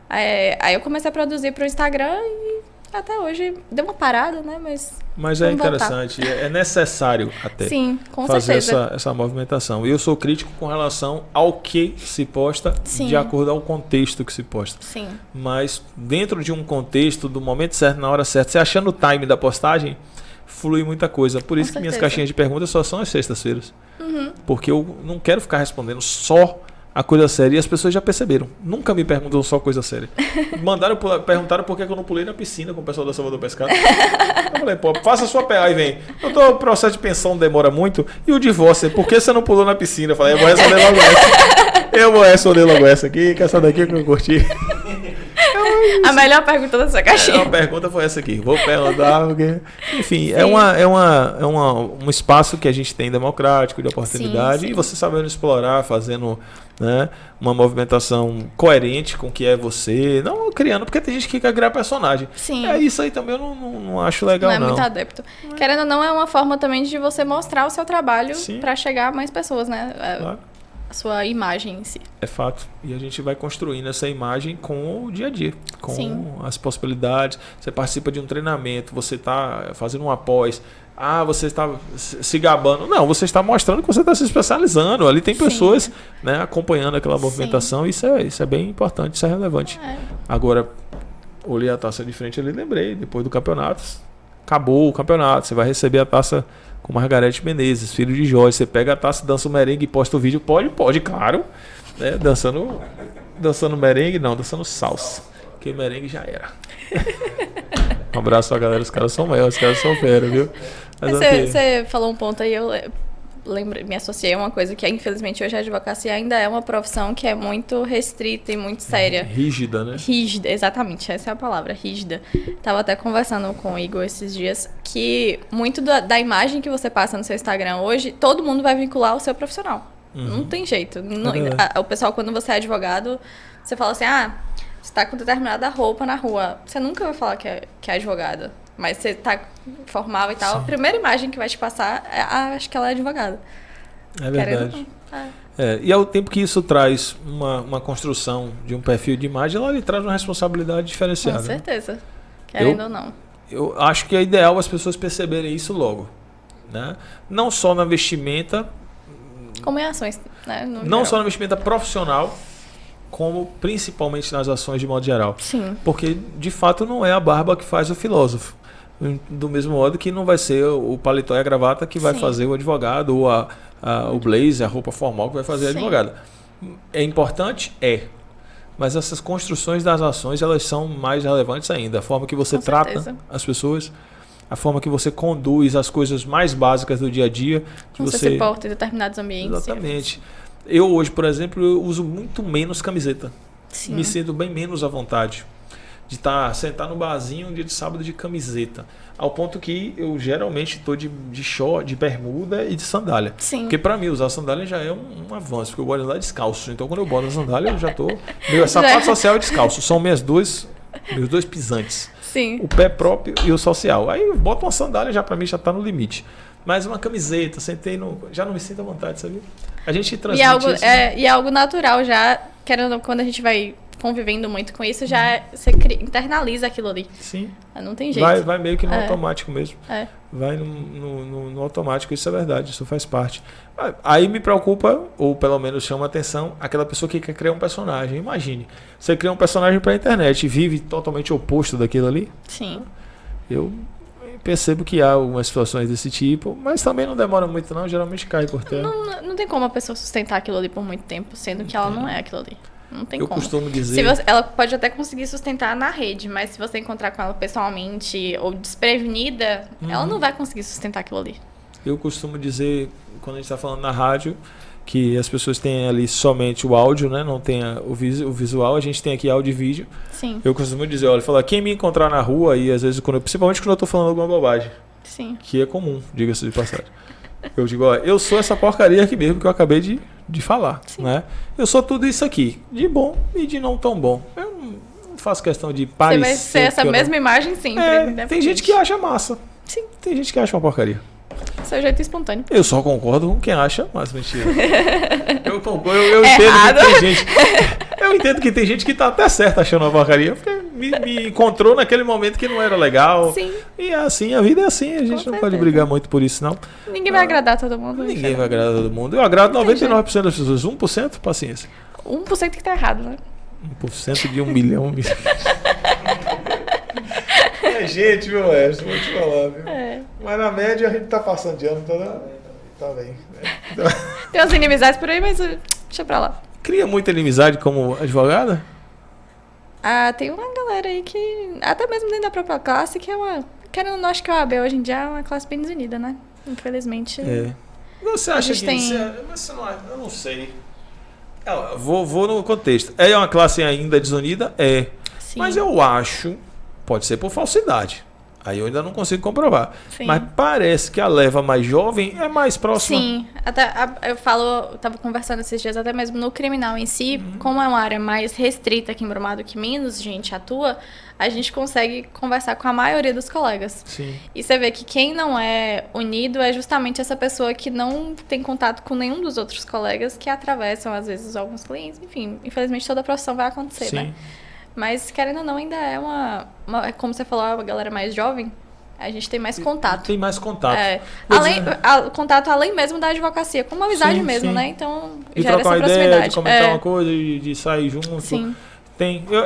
Aí eu comecei a produzir pro Instagram e até hoje deu uma parada, né? Mas é vamos voltar. interessante, é necessário até Sim, com fazer certeza. essa movimentação. E eu sou crítico com relação ao que se posta, Sim. de acordo ao contexto que se posta. Sim. Mas dentro de um contexto, do momento certo, na hora certa, você achando o time da postagem, flui muita coisa. Por isso que minhas certeza. caixinhas de perguntas só são às sextas-feiras. Porque eu não quero ficar respondendo só a coisa séria. E as pessoas já perceberam. Nunca me perguntam só coisa séria. Perguntaram por que eu não pulei na piscina com o pessoal da Salvador Pescado. Eu falei, pô, faça a sua PA. Aí vem, o processo de pensão demora muito. E o divórcio, por que você não pulou na piscina? Eu falei, eu vou responder logo essa. Eu vou responder logo essa aqui, que essa daqui que eu curti. A melhor pergunta da sua caixinha. A pergunta foi essa aqui. Vou perguntar, porque... Enfim, é um espaço que a gente tem democrático, de oportunidade, Sim. e você sabendo explorar, fazendo, né, uma movimentação coerente com o que é você, não criando, porque tem gente que quer criar personagem. Sim. Isso aí também eu não acho legal, Não é muito adepto. Querendo ou não, é uma forma também de você mostrar o seu trabalho Sim. para chegar a mais pessoas, né? Claro. A sua imagem em si. É fato. E a gente vai construindo essa imagem com o dia a dia, com Sim. as possibilidades. Você participa de um treinamento, você está fazendo um após. Você está se gabando. Não, você está mostrando que você está se especializando. Ali tem pessoas, né, acompanhando aquela movimentação. Isso é bem importante, isso é relevante. Agora, olhei a taça de frente ali, lembrei, depois do campeonato, acabou o campeonato, você vai receber a taça com Margarete Menezes, filho de Jorge. Você pega a taça, dança o merengue e posta o vídeo. Pode, claro. Né? Dançando merengue, não, dançando salsa. Porque merengue já era. Um abraço pra galera, os caras são maiores, os caras são fera, viu? Mas Você falou um ponto aí, eu me associei a uma coisa que, infelizmente, hoje a advocacia ainda é uma profissão que é muito restrita e muito séria. Rígida, né? Rígida, exatamente, essa é a palavra, rígida. Tava até conversando com o Igor esses dias que muito da imagem que você passa no seu Instagram hoje, todo mundo vai vincular ao seu profissional. Não tem jeito. O pessoal, quando você é advogado, você fala assim, você tá com determinada roupa na rua. Você nunca vai falar que é advogada. Mas você tá formal e tal. Sim. A primeira imagem que vai te passar, acho que ela é advogada. É verdade. E ao tempo que isso traz uma construção de um perfil de imagem, ela lhe traz uma responsabilidade diferenciada. Com certeza. Querendo ou não. Eu acho que é ideal as pessoas perceberem isso logo. Né? Não só na vestimenta... Como em ações, né? Não só na vestimenta profissional, como principalmente nas ações de modo geral. Sim. Porque, de fato, não é a barba que faz o filósofo. Do mesmo modo que não vai ser o paletó e a gravata que vai Sim. fazer o advogado, ou o blazer, a roupa formal que vai fazer a Sim. advogada. É importante? É. Mas essas construções das ações, elas são mais relevantes ainda. A forma que você Com trata certeza. as pessoas, a forma que você conduz as coisas mais básicas do dia a dia. Que Como você se porta em determinados ambientes. Exatamente. Eu hoje, por exemplo, eu uso muito menos camiseta. Sim. Me sinto bem menos à vontade de sentar no barzinho um dia de sábado de camiseta. Ao ponto que eu geralmente estou de short, de bermuda e de sandália. Sim. Porque para mim usar sandália já é um avanço, porque eu gosto de andar descalço. Então quando eu boto a sandália eu já estou... Meu sapato social e descalço. São meus dois pisantes. Sim. O pé próprio e o social. Aí eu boto uma sandália, já para mim já está no limite. Mas uma camiseta, já não me sinto à vontade, sabe? A gente transmite isso. E é algo natural já, querendo, quando a gente vai convivendo muito com isso, já você internaliza aquilo ali. Sim. Não tem jeito. Vai meio que no automático mesmo. É. Vai no automático, isso é verdade, isso faz parte. Aí me preocupa, ou pelo menos chama a atenção, aquela pessoa que quer criar um personagem. Imagine, você cria um personagem para a internet e vive totalmente oposto daquilo ali. Sim. Eu percebo que há algumas situações desse tipo, mas também não demora muito não, geralmente cai por terra. Não tem como a pessoa sustentar aquilo ali por muito tempo, sendo que ela não é aquilo ali. Não tem Eu como. costumo dizer... Ela pode até conseguir sustentar na rede, mas se você encontrar com ela pessoalmente ou desprevenida, ela não vai conseguir sustentar aquilo ali. Eu costumo dizer, quando a gente está falando na rádio, que as pessoas têm ali somente o áudio, né? Não tem o visual, a gente tem aqui áudio e vídeo. Sim. Eu costumo dizer, olha, falar, quem me encontrar na rua, e às vezes, principalmente quando eu estou falando alguma bobagem, Sim. que é comum, diga-se de passagem. Eu digo, olha, eu sou essa porcaria aqui mesmo que eu acabei de falar, né? Eu sou tudo isso aqui, de bom e de não tão bom. Eu não faço questão de parecer. Você vai ser essa mesma imagem sempre. Tem gente que acha massa. Sim. Tem gente que acha uma porcaria. Seu jeito espontâneo. Eu só concordo com quem acha, mas mentira. Eu concordo, eu entendo Errado. que tem gente. Eu entendo que tem gente que tá até certa achando uma porcaria, porque me encontrou naquele momento que não era legal. Sim. E é assim, a vida é assim, a gente não pode brigar muito por isso, não. Ninguém vai agradar todo mundo. Ninguém vai agradar todo mundo. Eu agrado 99% das pessoas. 1%, paciência. 1% que tá errado, né? 1% de 1 milhão. É gente, meu West, vou te falar, viu? É. Mas na média a gente tá passando de ano, tá bem. Tem umas inimizades por aí, mas deixa pra lá. Cria muita inimizade como advogada? Tem uma galera aí que, até mesmo dentro da própria classe, que é uma... Querendo ou não, acho que a OAB hoje em dia é uma classe bem desunida, né? Infelizmente. É. Você acha que... Mas você não, eu não sei. Vou no contexto. É uma classe ainda desunida? É. Sim. Mas eu acho... Pode ser por falsidade. Aí eu ainda não consigo comprovar. Sim. Mas parece que a leva mais jovem é mais próxima. Sim, até eu tava conversando esses dias até mesmo no criminal em si, como é uma área mais restrita aqui em Brumado, que menos gente atua, a gente consegue conversar com a maioria dos colegas. Sim. E você vê que quem não é unido é justamente essa pessoa que não tem contato com nenhum dos outros colegas, que atravessam às vezes alguns clientes, enfim, infelizmente toda a profissão vai acontecer, né? Mas, querendo ou não, ainda é como você falou, a galera mais jovem, a gente tem mais contato. Tem mais contato. Contato além mesmo da advocacia, como uma amizade mesmo, sim. né? Então, De gera essa trocar uma proximidade. ideia, de comentar uma coisa, de sair junto. Sim.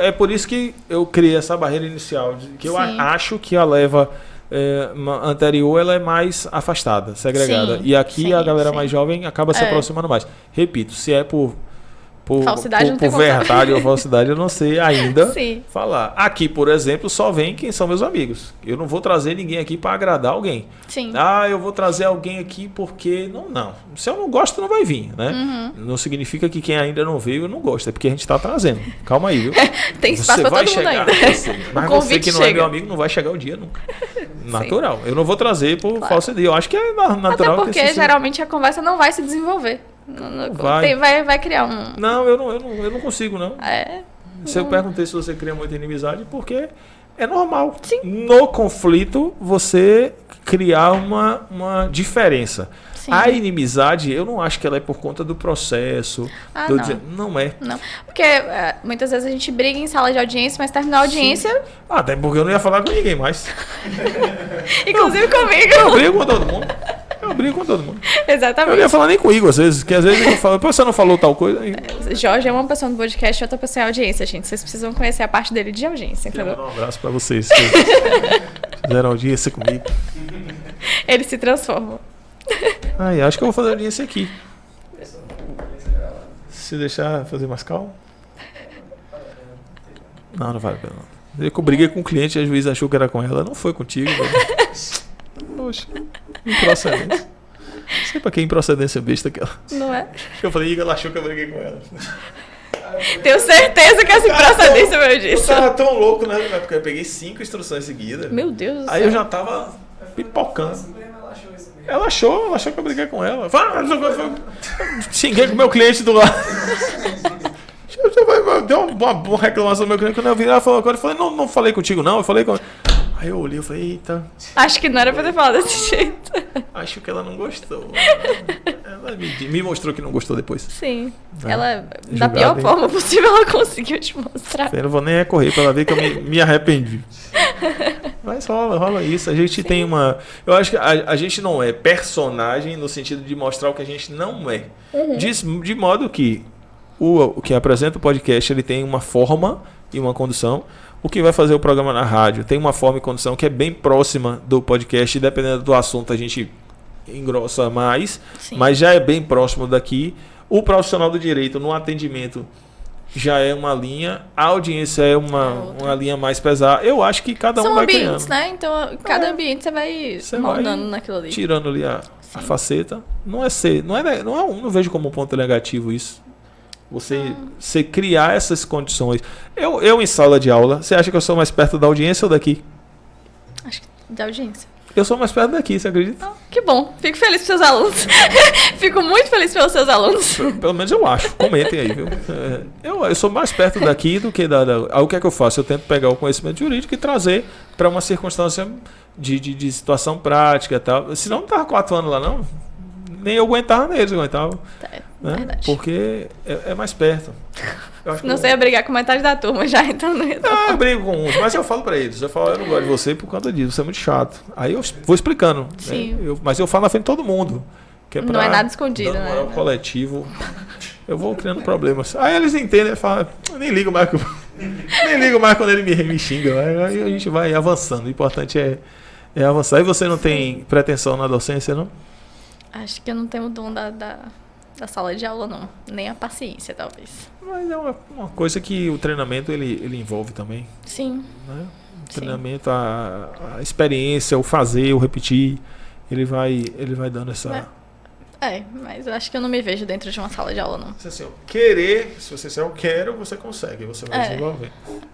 É por isso que eu criei essa barreira inicial, que eu acho que a leva anterior ela é mais afastada, segregada. Sim, e aqui a galera sim. mais jovem acaba se aproximando mais. Repito, se é por falsidade, não tem por verdade ou falsidade, eu não sei ainda Sim. falar. Aqui, por exemplo, só vem quem são meus amigos. Eu não vou trazer ninguém aqui para agradar alguém. Sim. Eu vou trazer alguém aqui porque... Não. Se eu não gosto, não vai vir, né? Não significa que quem ainda não veio não gosta, é porque a gente está trazendo. Calma aí, viu? Tem espaço para todo mundo ainda. Mas você que não é meu amigo não vai chegar o dia nunca. Natural. Eu não vou trazer por falsidade. Eu acho que é natural. Até porque geralmente a conversa não vai se desenvolver. Vai criar um... Não, eu não consigo, não. Se eu não. perguntei se você cria muita inimizade, porque é normal. Sim. No conflito, você criar uma diferença. Sim. A inimizade, eu não acho que ela é por conta do processo. Não é. Não. Porque muitas vezes a gente briga em sala de audiência, mas terminar a audiência... Até porque eu não ia falar com ninguém mais. Inclusive comigo. Eu brigo com todo mundo. Eu brigo com todo mundo. Exatamente. Eu não ia falar nem com o Igor, às vezes, que às vezes ele fala, pô, você não falou tal coisa. Aí... Jorge é uma pessoa no podcast e outra pessoa em audiência, gente. Vocês precisam conhecer a parte dele de audiência, Quero entendeu? mandar um abraço pra vocês que fizeram audiência comigo. Ele se transforma. Ai, acho que eu vou fazer audiência aqui. Se deixar fazer mais calmo. Não vale a pena. Eu briguei com o cliente e a juíza achou que era com ela. Não foi contigo, velho. Poxa, improcedência. Não sei pra que improcedência besta aquela. Não é? Eu falei, ela achou que eu briguei com ela. Tenho certeza que essa improcedência meu Eu disso. tava tão louco, né? Porque eu peguei 5 instruções seguidas. Meu Deus do céu. Aí eu já tava pipocando. Ela achou isso mesmo. Ela achou que eu briguei com ela. Xinguei com o meu cliente do lado. Deu uma reclamação do meu cliente. Quando eu vi, ela falou agora, eu falei, não falei contigo, não. Eu falei com. Aí eu olhei e falei, eita. Acho que não era pra ter falado desse jeito. Acho que ela não gostou. Ela me mostrou que não gostou depois. Sim. É. Ela, da Julgada, pior hein? forma possível, ela conseguiu te mostrar. Eu não vou nem recorrer pra ela ver que eu me arrependi. Mas rola isso. A gente tem uma. Eu acho que a gente não é personagem no sentido de mostrar o que a gente não é. De modo que o que apresenta o podcast ele tem uma forma e uma condução. O que vai fazer o programa na rádio tem uma forma e condição que é bem próxima do podcast. E dependendo do assunto, a gente engrossa mais. Sim. Mas já é bem próximo daqui. O profissional do direito no atendimento já é uma linha. A audiência é uma linha mais pesada. Eu acho que cada um São vai ambientes, criando. né? Então, cada ambiente você vai moldando naquilo ali. Tirando ali a faceta. Não vejo como um ponto negativo isso. Você criar essas condições. Eu em sala de aula, você acha que eu sou mais perto da audiência ou daqui? Acho que da audiência. Eu sou mais perto daqui, você acredita? Que bom. Fico feliz pelos seus alunos. Fico muito feliz pelos seus alunos. Pelo menos eu acho. Comentem aí, viu? Eu sou mais perto daqui do que da... Aí o que é que eu faço? Eu tento pegar o conhecimento jurídico e trazer para uma circunstância de situação prática e tal. Senão não tava 4 anos lá, não. Nem eu aguentava, nem eles aguentavam. Né? Verdade. Porque é mais perto. Eu acho Não que sei brigar com metade da turma já, então não ia dar. eu brigo com uns, mas eu falo pra eles. Eu falo, eu não gosto de você por conta disso, você é muito chato. Aí eu vou explicando. Sim. Né? Mas eu falo na frente de todo mundo. Que Não é nada escondido, dando né? moral coletivo. Eu vou criando problemas. Aí eles entendem e falam, eu nem ligo mais quando ele me xinga. Aí a gente vai avançando. O importante é avançar. E você não tem pretensão na docência, não? Acho que eu não tenho o dom da sala de aula, não. Nem a paciência, talvez. Mas é uma coisa que o treinamento ele envolve também. Sim. Né? O treinamento, a experiência, o fazer, o repetir, ele vai dando essa... Mas eu acho que eu não me vejo dentro de uma sala de aula, não. Assim, querer, se você disser eu quero, você consegue, você vai desenvolver.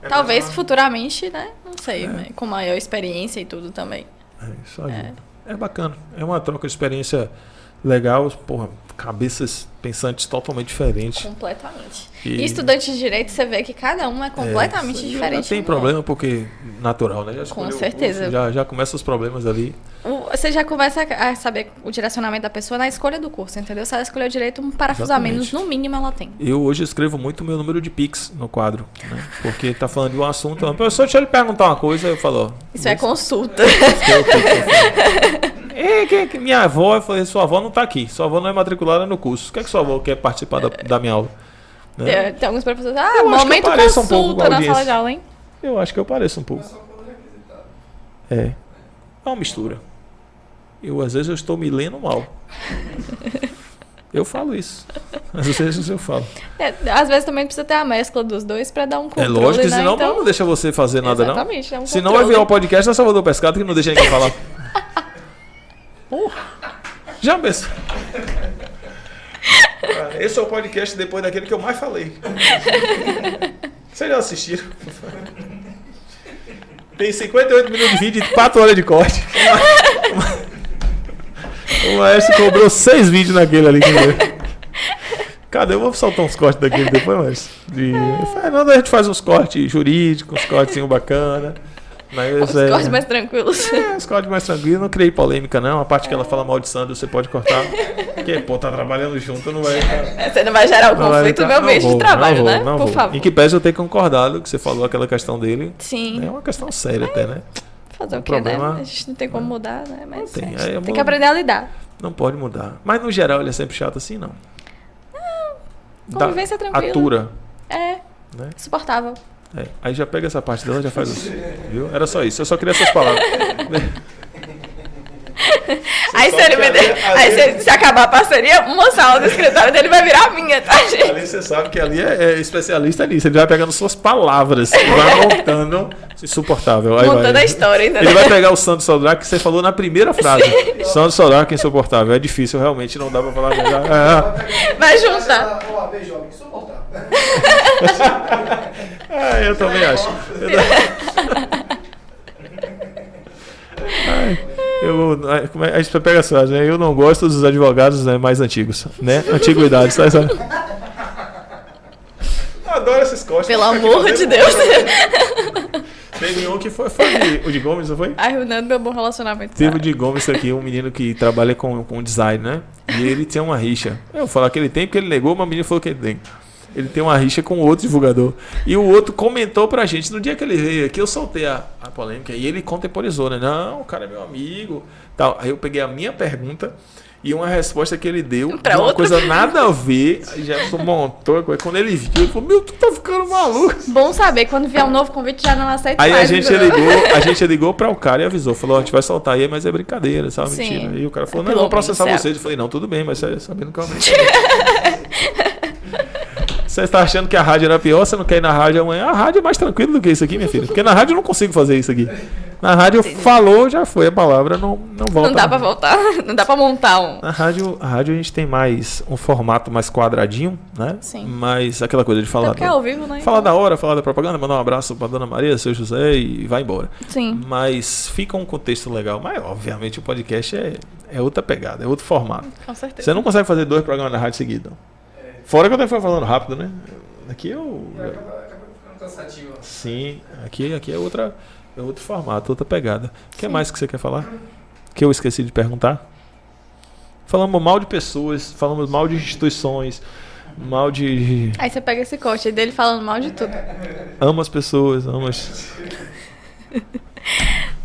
Talvez futuramente, né? Não sei, mas com maior experiência e tudo também. Isso ajuda. É bacana. É uma troca de experiência legal. Porra, cabeças pensantes totalmente diferentes. Completamente. E estudante de direito, você vê que cada um é completamente diferente. Já tem problema porque natural, né? Já com certeza. Já começa os problemas ali. Você já começa a saber o direcionamento da pessoa na escolha do curso, entendeu? Se ela escolher o direito, um parafuso a menos, no mínimo, ela tem. Eu hoje escrevo muito o meu número de Pix no quadro, né? Porque tá falando de um assunto. Professor, deixa eu lhe perguntar uma coisa. Eu falo, ó, Isso é consulta. que minha avó, eu falei, sua avó não tá aqui. Sua avó não é matriculada no curso. O que é que sua avó quer participar da minha aula? Né? Tem alguns professores. Eu acho que Momento eu pareço um pouco com consulta a na audiência. sala de aula, hein? Eu acho que eu pareço um pouco. Só quando requisitado. É uma mistura. Às vezes eu estou me lendo mal. Eu falo isso. Às vezes eu falo. Às vezes também precisa ter a mescla dos dois pra dar um controle, É lógico que né? senão Então, não deixa você fazer nada, não. exatamente, é um Senão vai controle. virar o podcast da Salvador Pescado que não deixa ninguém falar. Porra. Já pensou? Esse é o podcast depois daquele que eu mais falei. Vocês já assistiram? Tem 58 minutos de vídeo e 4 horas de corte. O Maestro cobrou 6 vídeos naquele ali. Cadê? Eu vou soltar uns cortes daquele depois, mas... Fernando, a gente faz uns cortes jurídicos, uns cortes bacanas. Mas, os cortes mais tranquilos. Os cortes mais tranquilos. Não criei polêmica, não. A parte que ela fala mal de Sandro, você pode cortar. Porque, pô, tá trabalhando junto, não vai... Você não vai gerar o conflito no meu meio de trabalho, né? Por favor. Em que pese eu ter concordado que você falou aquela questão dele. Sim. É uma questão séria até, né? Fazer Um o quê, né? problema- A gente não tem como mudar, né? Mas tem, a gente aí eu tem vou- que aprender a lidar. Não pode mudar. Mas no geral ele é sempre chato assim, não. Convivência tranquila. Atura. É, Né? suportável. É, aí já pega essa parte dela, já faz assim. Viu? Era só isso. Eu só queria essas palavras. Aí, sabe que se acabar a parceria, uma sala do escritório dele vai virar minha, tá, gente? Ali você sabe que ali é especialista nisso. Ele vai pegando suas palavras e vai montando insuportável. Aí Montando vai. a história, entendeu? Ele vai pegar o Sandro Sodraque que você falou na primeira frase. Sandro Sodraque é insuportável. É difícil, realmente não dá pra falar melhor. Vai juntar. Ó, beijo, jovem, insuportável. Eu também acho. A gente pega as frases, né? Eu não gosto dos advogados, né, mais antigos, né? Antiguidade, sabe? Eu adoro esses cortes. Pelo amor de Deus. Teve um que foi o de Gomes, não foi? Arruinando meu bom relacionamento. Teve o de Gomes aqui, um menino que trabalha com design, né? E ele tem uma rixa. Eu vou falar que ele tem porque ele negou, mas o menino falou que ele tem. Ele tem uma rixa com outro divulgador. E o outro comentou pra gente. No dia que ele veio aqui, eu soltei a polêmica. E ele contemporizou, né? Não, o cara é meu amigo. Tal. Aí eu peguei a minha pergunta e uma resposta que ele deu. Pra de uma outro? coisa nada a ver. Aí Jefferson montou. Quando ele viu, ele falou: Meu, tu tá ficando maluco. Bom saber, quando vier um novo convite, já não aceito Aí mais. a gente ligou pra o cara e avisou. Falou: A gente vai soltar aí, mas é brincadeira, sabe? Sim. Mentira. Aí o cara falou: É Não, eu vou pelo processar céu. vocês. Eu falei: Não, tudo bem, mas sabendo que é uma brincadeira. Você está achando que a rádio era pior, você não quer ir na rádio amanhã? A rádio é mais tranquilo do que isso aqui, minha filha. Porque na rádio eu não consigo fazer isso aqui. Na rádio falou, já foi a palavra, não volta. Não dá pra voltar, não dá pra montar um. Na rádio, a gente tem mais um formato mais quadradinho, né? Sim. Mas aquela coisa de falar. Porque é ao vivo, né? Falar da hora, falar da propaganda, mandar um abraço pra Dona Maria, seu José e vai embora. Sim. Mas fica um contexto legal. Mas, obviamente, o podcast é outra pegada, é outro formato. Com certeza. Você não consegue fazer 2 programas na rádio seguidos. Fora que eu tenho falando rápido, né? Aqui eu. Acaba ficando cansativo. Sim, aqui é outro formato, outra pegada. O que mais que você quer falar? Que eu esqueci de perguntar? Falamos mal de pessoas, falamos mal de instituições, mal de. Aí você pega esse corte aí dele falando mal de tudo. Amo as pessoas, amo as.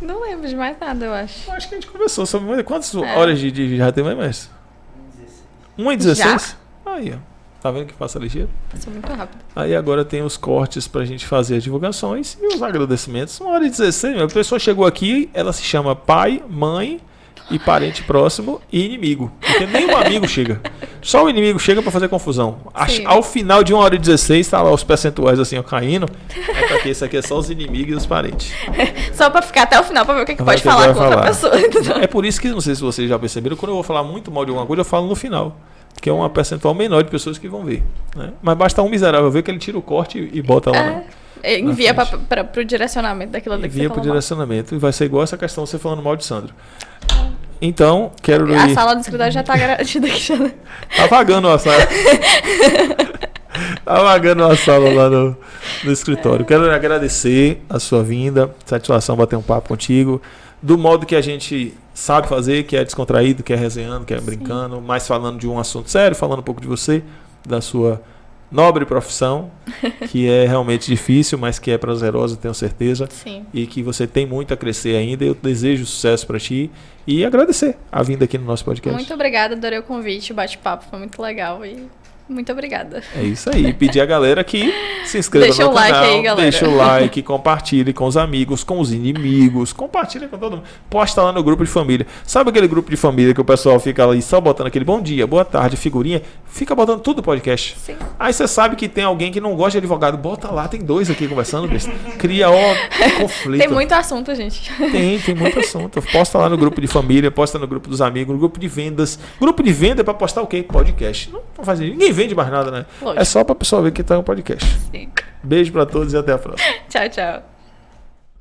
Não lembro de mais nada, eu acho. Acho que a gente conversou sobre quantas horas de já tem mais? 1h16? Aí, ó. Tá vendo que passa ligeiro? Passou muito rápido. Aí agora tem os cortes pra gente fazer as divulgações e os agradecimentos. 1h16, a pessoa chegou aqui, ela se chama pai, mãe e parente próximo e inimigo. Porque nenhum amigo chega. Só o inimigo chega pra fazer confusão. Sim. Ao final de 1h16, tá lá os percentuais assim, ó, caindo. É pra quê? Isso aqui é só os inimigos e os parentes. Só pra ficar até o final pra ver o que Vai pode ter que falar com outra falar. pessoa. Entendeu? É por isso que, não sei se vocês já perceberam, quando eu vou falar muito mal de alguma coisa, eu falo no final. Que é uma percentual menor de pessoas que vão ver. Né? Mas basta um miserável ver que ele tira o corte e bota lá. Né? Envia Na frente. pro direcionamento daquilo ali que Envia você pro falou mal. direcionamento e vai ser igual essa questão você falando mal de Sandro. Então, quero A ir. sala do escritório já tá garantida aqui. Já. Tá vagando a sala. Tá vagando a sala lá no escritório. Quero agradecer a sua vinda. Satisfação bater um papo contigo. Do modo que a gente sabe fazer, que é descontraído, que é resenhando, que é brincando, mas falando de um assunto sério, falando um pouco de você, da sua nobre profissão, que é realmente difícil, mas que é prazerosa, tenho certeza. Sim. E que você tem muito a crescer ainda. Eu desejo sucesso para ti e agradecer a vinda aqui no nosso podcast. Muito obrigada, adorei o convite, o bate-papo foi muito legal e muito obrigada. É isso aí. E pedir a galera que se inscreva Deixa no o like canal, aí, galera. deixa o like, compartilhe com os amigos, com os inimigos, compartilhe com todo mundo. Posta lá no grupo de família. Sabe aquele grupo de família que o pessoal fica ali só botando aquele bom dia, boa tarde, figurinha? Fica botando tudo no podcast. Sim. Aí você sabe que tem alguém que não gosta de advogado. Bota lá, tem 2 aqui conversando, besta. Cria, conflito. Tem muito assunto, gente. Tem muito assunto. Posta lá no grupo de família, posta no grupo dos amigos, no grupo de vendas. Grupo de venda é pra postar o quê? Podcast. Não faz ninguém vende mais nada, né? Lógico. É só pra pessoa ver que tá no podcast. Sim. Beijo pra todos e até a próxima. Tchau, tchau.